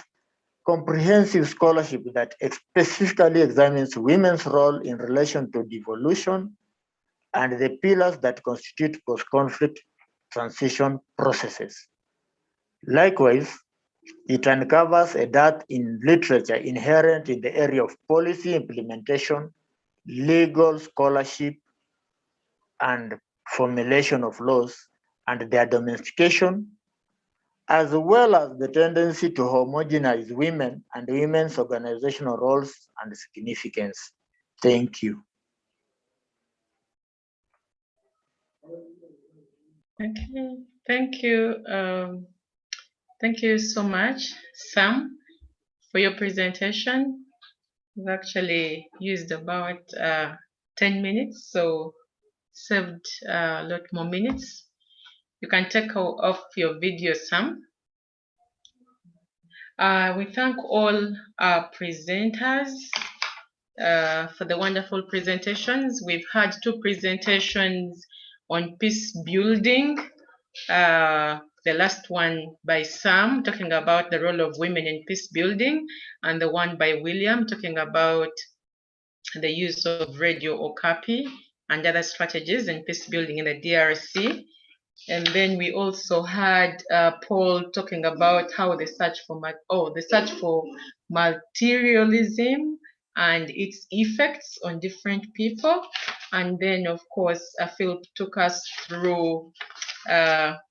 comprehensive scholarship that specifically examines women's role in relation to devolution and the pillars that constitute post-conflict transition processes. Likewise, it uncovers a dearth in literature inherent in the area of policy implementation, legal scholarship, and formulation of laws and their domestication, as well as the tendency to homogenize women and women's organizational roles and significance. Thank you. Okay, thank you. Thank you so much, Sam, for your presentation. We've actually used about 10 minutes, so saved a lot more minutes. You can take off your video, Sam. We thank all our presenters for the wonderful presentations. We've had 2 presentations on peace building. The last one by Sam talking about the role of women in peace building, and the one by William talking about the use of radio Okapi and other strategies in peace building in the DRC. And then we also had Paul talking about how the search for materialism and its effects on different people. And then, of course, Philip took us through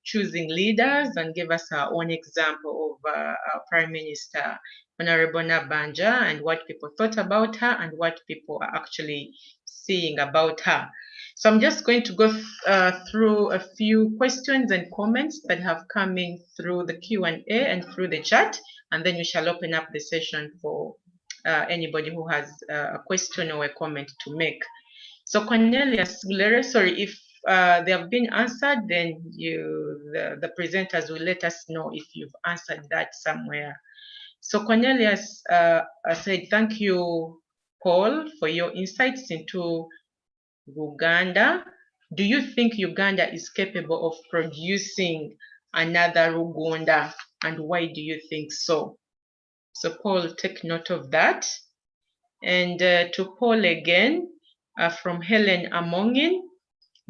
choosing leaders and gave us our own example of our Prime Minister, Honorable Nabanja, and what people thought about her and what people are actually seeing about her. So I'm just going to go through a few questions and comments that have come in through the Q&A and through the chat, and then we shall open up the session for anybody who has a question or a comment to make. So Cornelius Gulere, sorry if they have been answered, then the presenters will let us know if you've answered that somewhere. So Cornelius said, thank you, Paul, for your insights into Ruganda. Do you think Uganda is capable of producing another Ruganda, and why do you think so? So Paul, take note of that. And to Paul again, from Helen Amongin,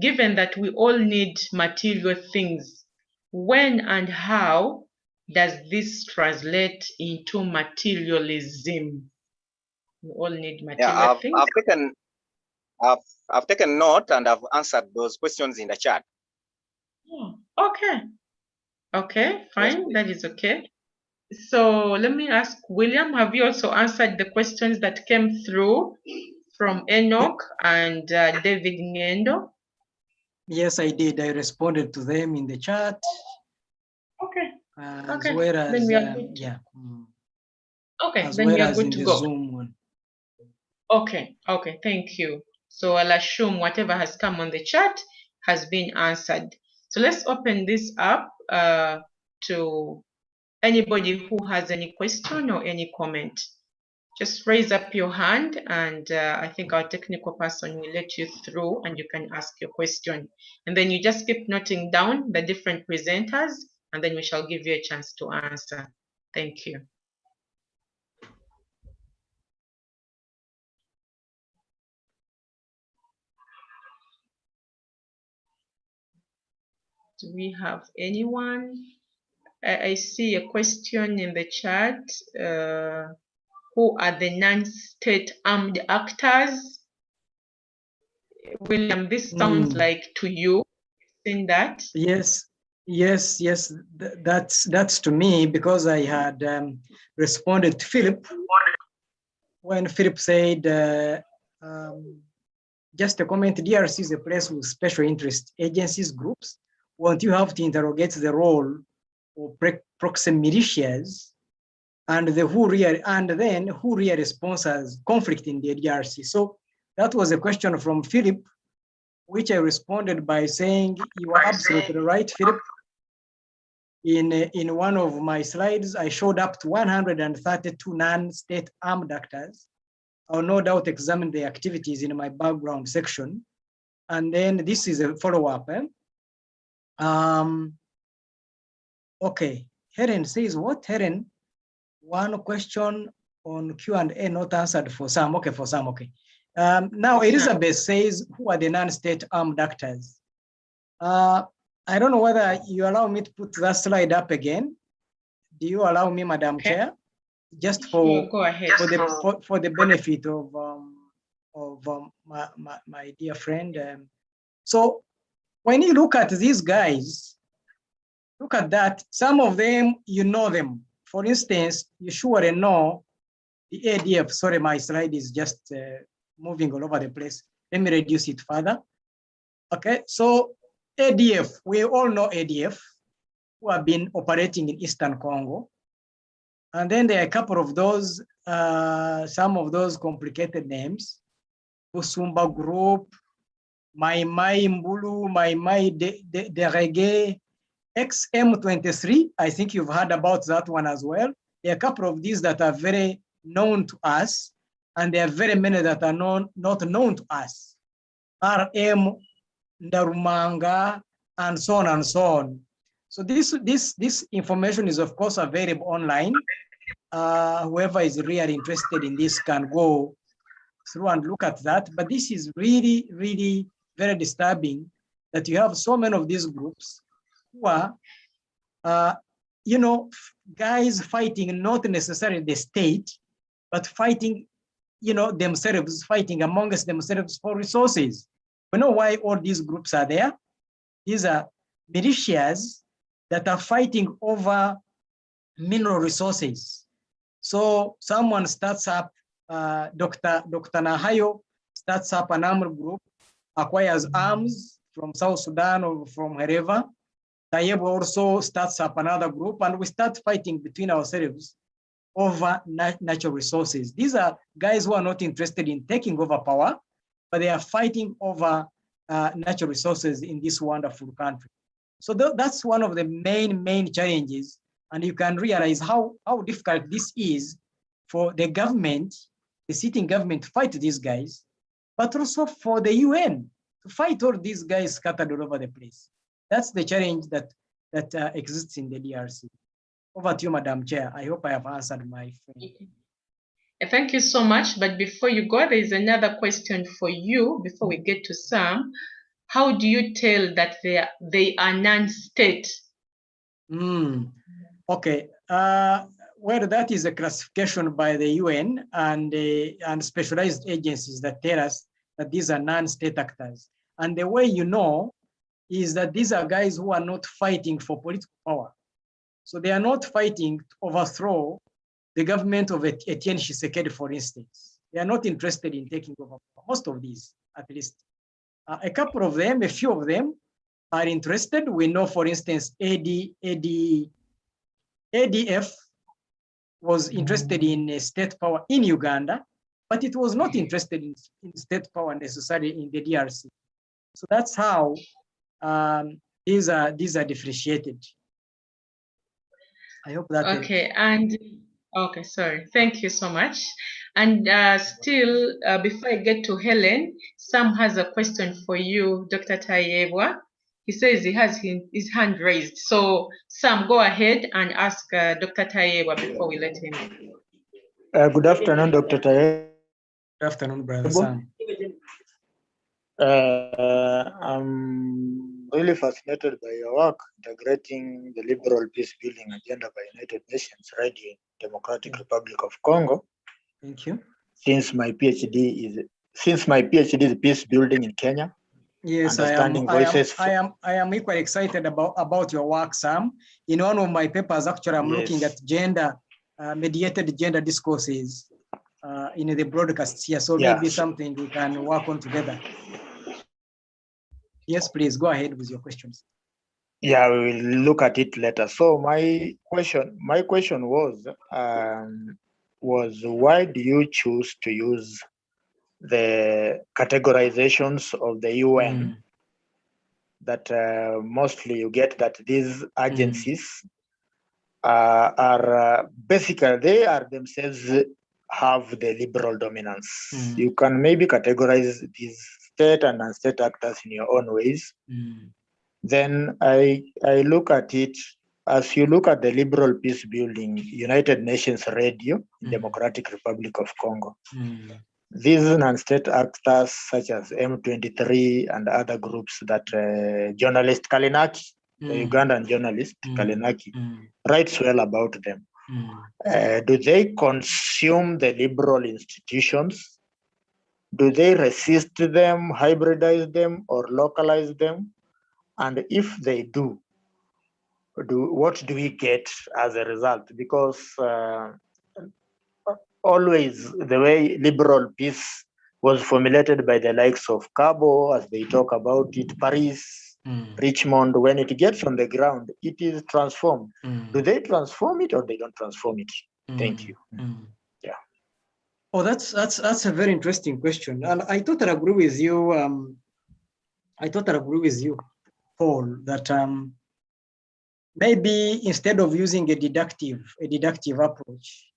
given that we all need material things, when and how does this translate into materialism? We all need material things. I've taken note and I've answered those questions in the chat. Oh, okay. Okay, fine. Yes, that is okay. So let me ask William, have you also answered the questions that came through from Enoch and David Ngendo? Yes, I did. I responded to them in the chat. Okay. As well as, then we are good. yeah. Okay, as then well we are as good in to the go. Zoom one. Okay, thank you. So I'll assume whatever has come on the chat has been answered. So let's open this up to anybody who has any question or any comment. Just raise up your hand and I think our technical person will let you through and you can ask your question. And then you just keep noting down the different presenters and then we shall give you a chance to answer. Thank you. Do we have anyone? I see a question in the chat. Who are the non-state armed actors? William, this sounds like to you. Seen that? Yes, that's to me, because I had responded to Philip when Philip said, just a comment, DRC is a place with special interest agencies, groups. Won't you have to interrogate the role of proxy militias and who really sponsors conflict in the DRC? So that was a question from Philip, which I responded by saying, you are absolutely right, Philip. In one of my slides, I showed up to 132 non-state armed actors. I'll no doubt examine the activities in my background section. And then this is a follow-up. Okay, Helen says, what, Helen? One question on Q&A not answered for some. Okay, for some, okay. Now, Elizabeth says, who are the non-state armed actors? I don't know whether you allow me to put that slide up again. Do you allow me, Madam Chair? Just for, go ahead. For the benefit of my dear friend. So when you look at these guys, look at that. Some of them, you know them. For instance, you surely know the ADF. Sorry, my slide is just moving all over the place. Let me reduce it further. Okay, so ADF, we all know ADF, who have been operating in Eastern Congo. And then there are a couple of those, some of those complicated names, Busumba Group, Mai Mbulu, Mai Derege, XM23, I think you've heard about that one as well. There are a couple of these that are very known to us, and there are very many that are not known to us. RM, Ndarumanga, and so on and so on. So this information is of course available online. Whoever is really interested in this can go through and look at that. But this is really, really very disturbing that you have so many of these groups who are, you know, guys fighting not necessarily the state, but fighting, you know, themselves, fighting amongst themselves for resources. We know why all these groups are there. These are militias that are fighting over mineral resources. So someone starts up, Dr. Nahayo starts up an armed group, acquires arms from South Sudan or from wherever. Tayeb also starts up another group, and we start fighting between ourselves over natural resources. These are guys who are not interested in taking over power, but they are fighting over natural resources in this wonderful country. So that's one of the main challenges. And you can realize how difficult this is for the government, the sitting government, to fight these guys, but also for the UN to fight all these guys scattered all over the place. That's the challenge that exists in the DRC. Over to you, Madam Chair. I hope I have answered my friend. Thank you so much. But before you go, there is another question for you before we get to Sam. How do you tell that they are non-state? Okay. Well, that is a classification by the UN and specialized agencies that tell us that these are non-state actors. And the way you know is that these are guys who are not fighting for political power. So they are not fighting to overthrow the government of Etienne Tshisekedi, for instance. They are not interested in taking over. Most of these, at least. A couple of them, a few of them are interested. We know, for instance, ADF was interested in state power in Uganda, but it was not interested in state power necessarily in the DRC. So that's how these are differentiated. I hope that. Okay, okay, sorry. Thank you so much. And still, before I get to Helen, Sam has a question for you, Dr. Tayebwa. He says he has his hand raised. So, Sam, go ahead and ask Dr. Tayebwa before we let him in. Good afternoon, Dr. Tayebwa. Good afternoon, Brother Sam. I'm really fascinated by your work integrating the liberal peace building agenda by United Nations Radio in Democratic Republic of Congo. Thank you. Since my PhD is peace building in Kenya. Yes, I am equally excited about your work, Sam. In one of my papers, actually, I'm looking at gender mediated gender discourses in the broadcasts here. So maybe something we can work on together. Yes, please go ahead with your questions. Yeah, we will look at it later. So my question was why do you choose to use the categorizations of the UN that mostly you get that these agencies are basically, they are themselves have the liberal dominance. You can maybe categorize these state and non-state actors in your own ways. Then I look at it as you look at the liberal peace building, United Nations Radio, Democratic Republic of Congo. These non-state actors such as M23 and other groups that journalist Kalinaki, the Ugandan journalist Kalinaki, writes well about them. Do they consume the liberal institutions? Do they resist them, hybridize them, or localize them? And if they do, what do we get as a result? Because always the way liberal peace was formulated by the likes of Cabo, as they talk about it, Paris, Richmond, when it gets on the ground, it is transformed. Do they transform it or they don't transform it? Thank you. Yeah. Oh, that's a very interesting question, and I totally agree with you. Paul, that maybe instead of using a deductive approach,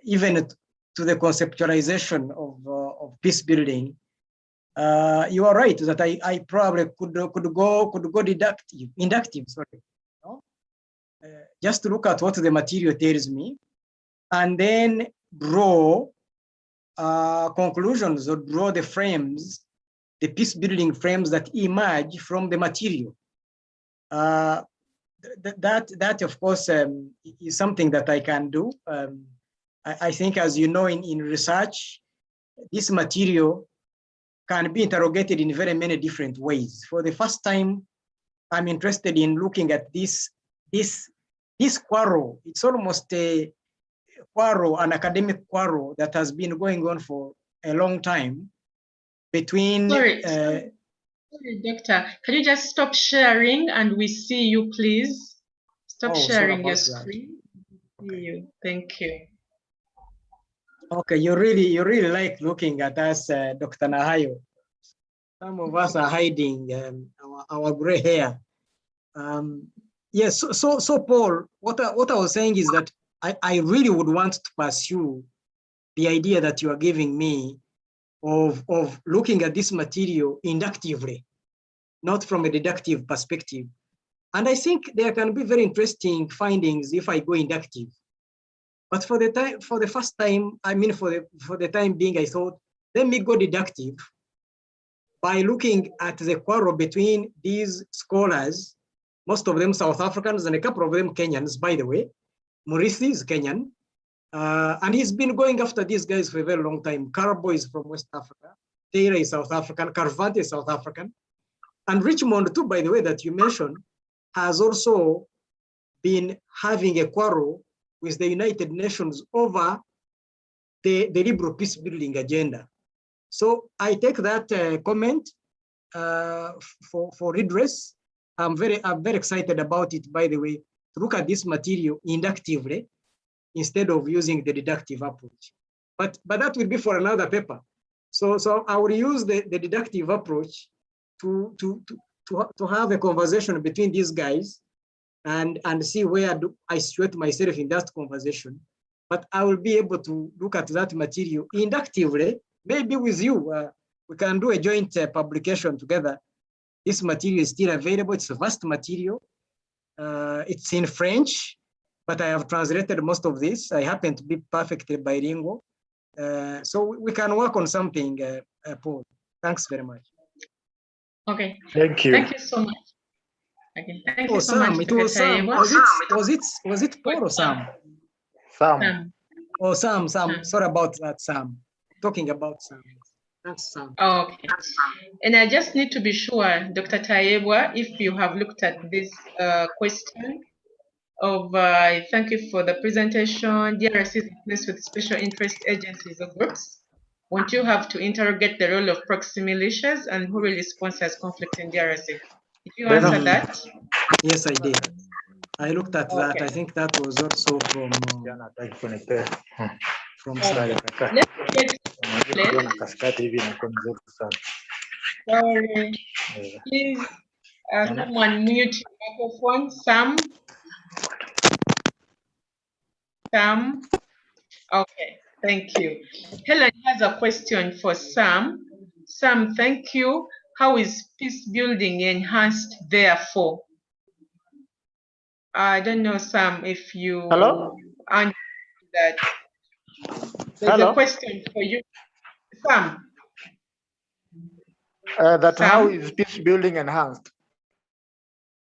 even to the conceptualization of peace building, you are right that I probably could go inductive. Sorry, no? Just to look at what the material tells me, and then draw conclusions or draw the frames, the peace building frames that emerge from the material. That of course is something that I can do. I think, as you know, in research, this material can be interrogated in very many different ways. For the first time, I'm interested in looking at this quarrel. It's almost a quarrel, an academic quarrel that has been going on for a long time between. Sorry, Doctor, can you just stop sharing and we see you, please? Stop sharing your screen. Okay. See you. Thank you. Okay, you really like looking at us, Dr. Nahayo. Some of us are hiding our gray hair. Yes, so Paul, what I was saying is that I really would want to pursue the idea that you are giving me of looking at this material inductively, not from a deductive perspective. And I think there can be very interesting findings if I go inductive. But for the first time, I mean, for the time being, I thought, let me go deductive by looking at the quarrel between these scholars, most of them South Africans and a couple of them Kenyans, by the way. Murithi is Kenyan, and he's been going after these guys for a very long time. Karabo is from West Africa, Taylor is South African, Karvante is South African, and Richmond too, by the way, that you mentioned, has also been having a quarrel with the United Nations over the liberal peace building agenda. So I take that comment for redress. I'm very excited about it, by the way, to look at this material inductively instead of using the deductive approach. But that will be for another paper. So I will use the deductive approach to have a conversation between these guys and see where I situate myself in that conversation. But I will be able to look at that material inductively, maybe with you. We can do a joint publication together. This material is still available. It's a vast material. It's in French, but I have translated most of this. I happen to be perfectly bilingual. So we can work on something, Paul. Thanks very much. Okay. Thank you. Thank you so much. Okay. Thank you so Sam, much. it was Sam. Was it Paul or Sam? Sam. Oh, Sam. Sorry about that, Sam. Talking about Sam. Thanks, Sam. Okay. And I just need to be sure, Dr. Tayebwa, if you have looked at this question of, thank you for the presentation, DRC is in place with special interest agencies or groups. Won't you have to interrogate the role of proxy militias and who really sponsors conflict in DRC? Did you answer that? Yes, I did. I looked at that. I think that was also from Sam. Sorry. Please, someone mute your microphone. Sam. Okay, thank you. Helen has a question for Sam. Sam, thank you. How is peace building enhanced therefore? I don't know, Sam, if you answer that. There's a question for you. Sam. That Sam? how is peace building enhanced?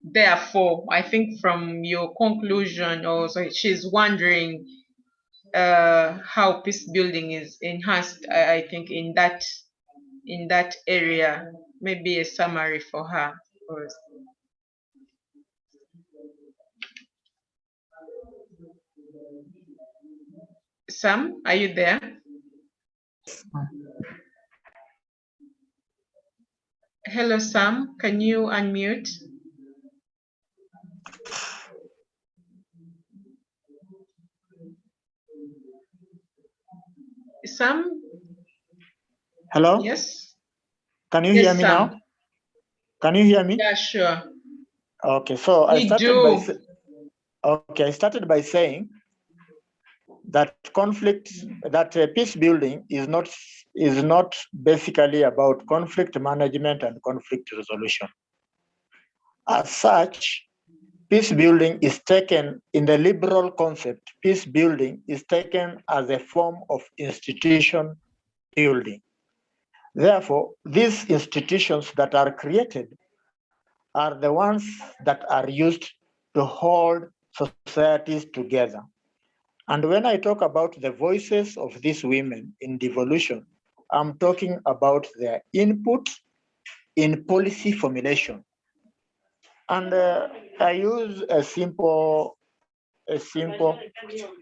Therefore, I think from your conclusion, or so she's wondering how peace building is enhanced. I think in that area, maybe a summary for her. Sam, are you there? Hello, Sam. Can you unmute? Sam? Hello? Yes? Can you hear me Sam. now? Can you hear me? Yeah, sure. Okay, so I started by saying that peace building is not basically about conflict management and conflict resolution. As such, peace building is taken in the liberal concept. Peace building is taken as a form of institution building. Therefore, these institutions that are created are the ones that are used to hold societies together. And when I talk about the voices of these women in devolution, I'm talking about their input in policy formulation. And I use a simple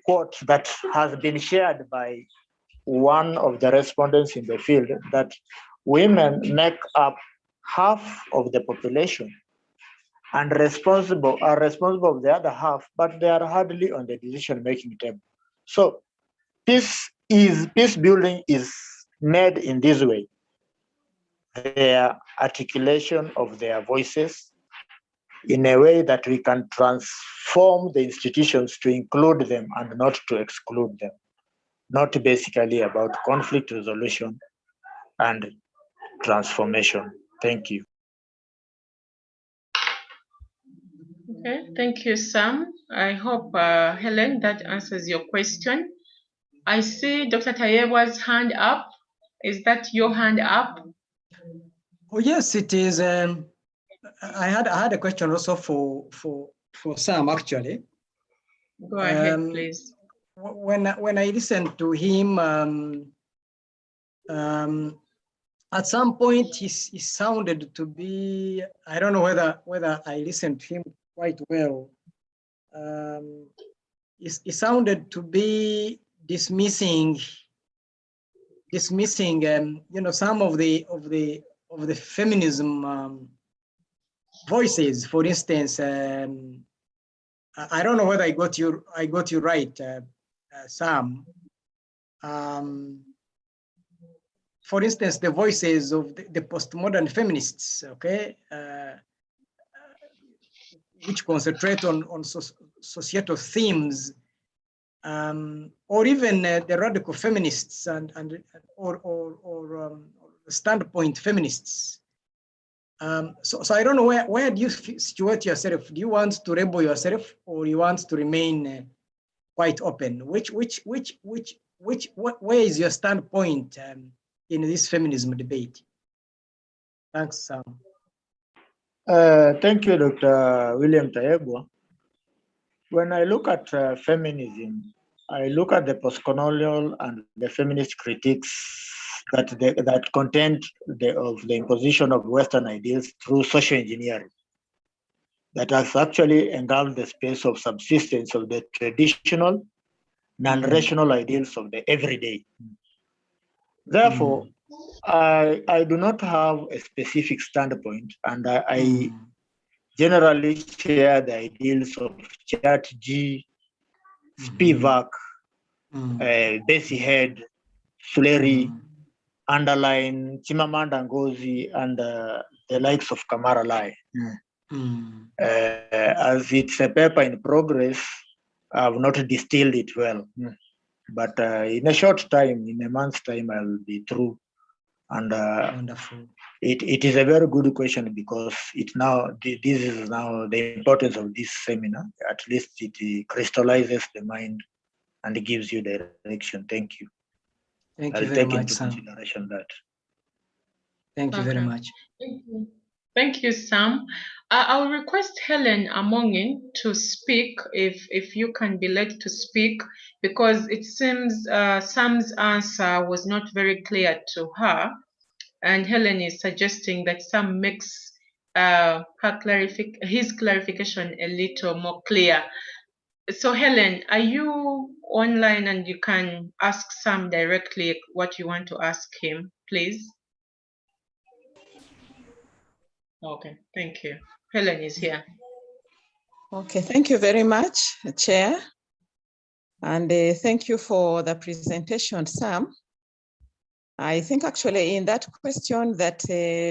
quote that has been shared by one of the respondents in the field, that women make up half of the population and are responsible of the other half, but they are hardly on the decision-making table. So peace building is made in this way. their articulation of their voices in a way that we can transform the institutions to include them and not to exclude them. Not basically about conflict resolution and transformation. Thank you. Okay, thank you, Sam. I hope, Helen, that answers your question. I see Dr. Tayewa's hand up. Is that your hand up? Oh, yes, it is. I had a question also for Sam, actually. Go ahead, please. When I listened to him, at some point he sounded to be, I don't know whether I listened to him quite well. He sounded to be dismissing some of the feminism voices. For instance, I don't know whether I got you right, Sam. For instance, the voices of the postmodern feminists, okay, which concentrate on societal themes, or even the radical feminists or standpoint feminists. So I don't know where do you situate yourself? Do you want to label yourself, or you want to remain quite open? Where is your standpoint in this feminism debate? Thanks, Sam. Thank you, Dr. William Tayebwa. When I look at feminism, I look at the postcolonial and the feminist critiques that content of the imposition of Western ideals through social engineering that has actually engulfed the space of subsistence of the traditional, non-rational ideals of the everyday. Therefore, I do not have a specific standpoint, and I generally share the ideals of Chat-G, Spivak, Bessie Head, Suleri, Underline, Chimamanda Ngozi, and the likes of Kamara Lai. As it's a paper in progress, I have not distilled it well. But in a short time, in a month's time, I'll be through. And Wonderful. It is a very good question, because this is now the importance of this seminar. At least it crystallizes the mind and gives you direction. Thank you. Thank you very much, into Sam. consideration that. Thank you very much. Thank you. Thank you, Sam. I'll request Helen Amongin to speak if you can be led to speak, because it seems Sam's answer was not very clear to her, and Helen is suggesting that Sam makes his clarification a little more clear. So Helen, are you online and you can ask Sam directly what you want to ask him, please? Okay, thank you. Helen is here. Okay, thank you very much, Chair. And thank you for the presentation, Sam. I think actually in that question that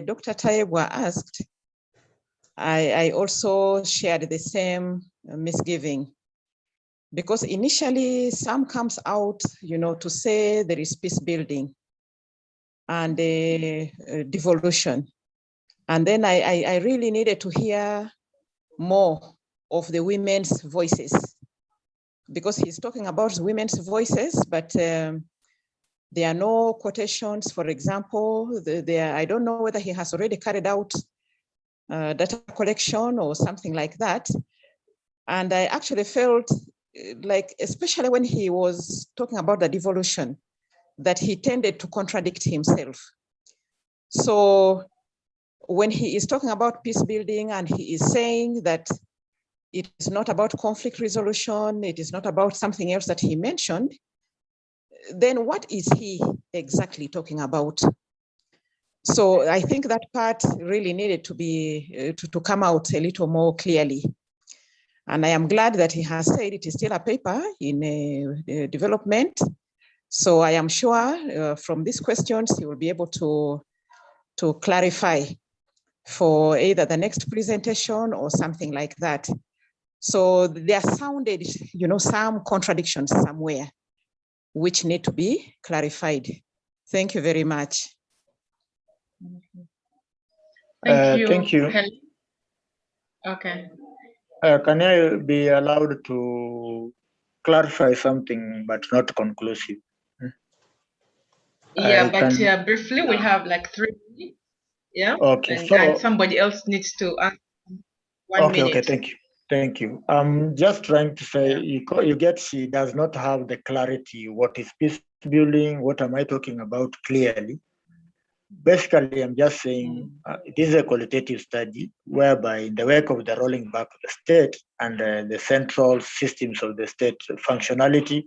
Dr. Tayebwa asked, I also shared the same misgiving, because initially Sam comes out, to say there is peace building and devolution. And then I really needed to hear more of the women's voices, because he's talking about women's voices, but there are no quotations. For example, I don't know whether he has already carried out data collection or something like that. And I actually felt like, especially when he was talking about the devolution, that he tended to contradict himself. So when he is talking about peace building and he is saying that it is not about conflict resolution, it is not about something else that he mentioned, then what is he exactly talking about? So I think that part really needed to be to come out a little more clearly. And I am glad that he has said it is still a paper in development. So I am sure from these questions, he will be able to to clarify for either the next presentation or something like that. So there sounded, some contradictions somewhere, which need to be clarified. Thank you very much. Thank you. Thank you. Okay. Can I be allowed to clarify something, but not conclusive? Yeah, but briefly, we have like 3 minutes. Yeah. Okay. And somebody else needs to ask 1 minute. Okay. Thank you. Thank you. I'm just trying to say, you get she does not have the clarity. What is peace building? What am I talking about clearly? Basically, I'm just saying it is a qualitative study whereby in the wake of the rolling back of the state and the central systems of the state functionality,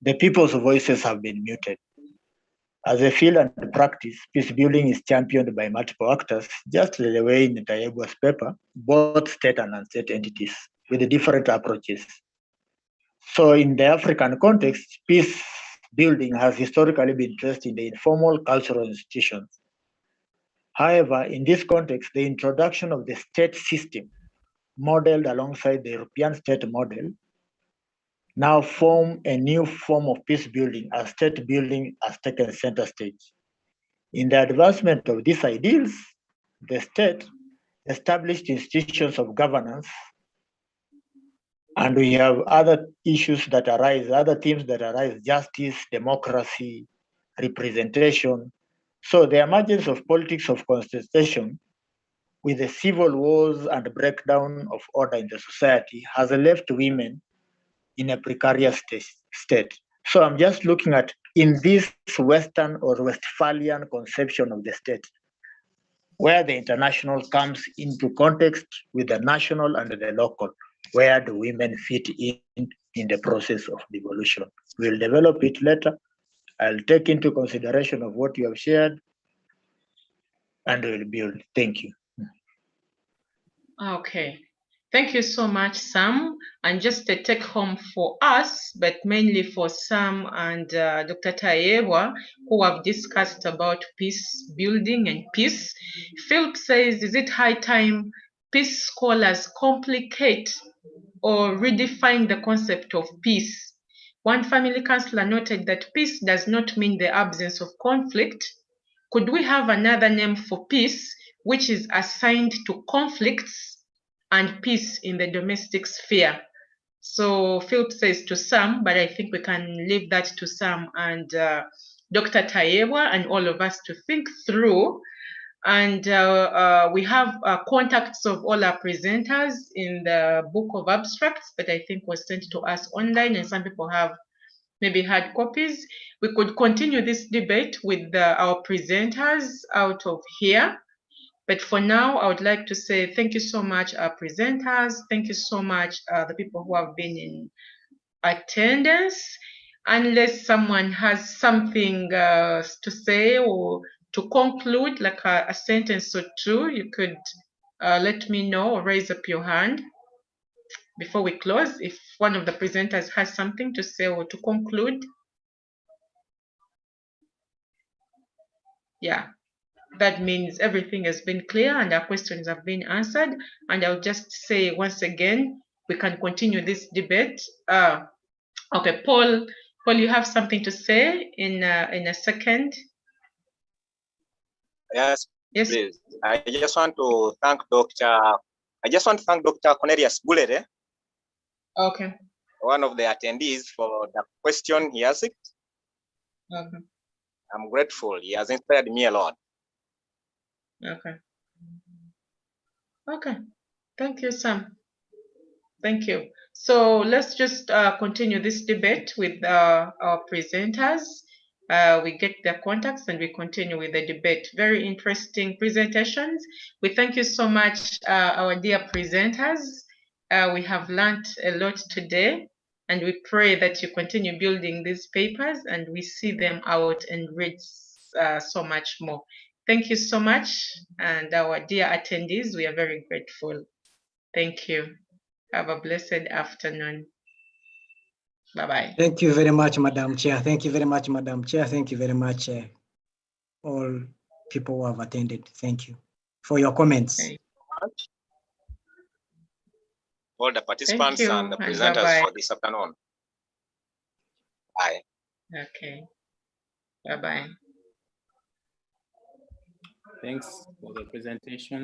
the people's voices have been muted. As a field and practice, peace building is championed by multiple actors, just the way in Tayebu's paper, both state and non-state entities with different approaches. So in the African context, peace building has historically been traced in the informal cultural institutions. However, in this context, the introduction of the state system modeled alongside the European state model now form a new form of peace building as state building has taken center stage. In the advancement of these ideals, the state established institutions of governance, and we have other issues that arise, other themes that arise, justice, democracy, representation. So the emergence of politics of contestation with the civil wars and breakdown of order in the society has left women in a precarious state. So I'm just looking at in this Western or Westphalian conception of the state, where the international comes into context with the national and the local, where do women fit in the process of devolution? We'll develop it later. I'll take into consideration of what you have shared and we'll build. Thank you. Okay. Thank you so much, Sam. And just a take home for us, but mainly for Sam and Dr. Tayewa, who have discussed about peace building and peace. Philip says, is it high time peace scholars complicate or redefine the concept of peace? One family counselor noted that peace does not mean the absence of conflict. Could we have another name for peace, which is assigned to conflicts and peace in the domestic sphere? So Philip says to Sam, but I think we can leave that to Sam and Dr. Tayewa and all of us to think through. And we have contacts of all our presenters in the book of abstracts, but I think was sent to us online, and some people have maybe hard copies. We could continue this debate with our presenters out of here. But for now, I would like to say thank you so much, our presenters. Thank you so much, the people who have been in attendance. Unless someone has something to say or to conclude, like a sentence or two, you could let me know or raise up your hand before we close. If one of the presenters has something to say or to conclude. Yeah. That means everything has been clear and our questions have been answered. And I'll just say once again, we can continue this debate. Okay, Paul, you have something to say in a second? Yes, yes, please. I just want to thank Dr. Cornelius Bulere, okay, one of the attendees, for the question he asked. okay, I'm grateful. He has inspired me a lot. okay. Okay, thank you, Sam. Thank you. So let's just continue this debate with our presenters. We get their contacts and we continue with the debate. Very interesting presentations. We thank you so much, our dear presenters. We have learned a lot today, and we pray that you continue building these papers and we see them out and read so much more. Thank you so much. And our dear attendees, we are very grateful. Thank you. Have a blessed afternoon. Bye-bye. Thank you very much, Madam Chair. Thank you very much, Madam Chair. Thank you very much, all people who have attended. Thank you for your comments. Okay. All the participants you, and the and presenters bye-bye. for this afternoon. Bye. Okay. Bye-bye. Thanks for the presentation.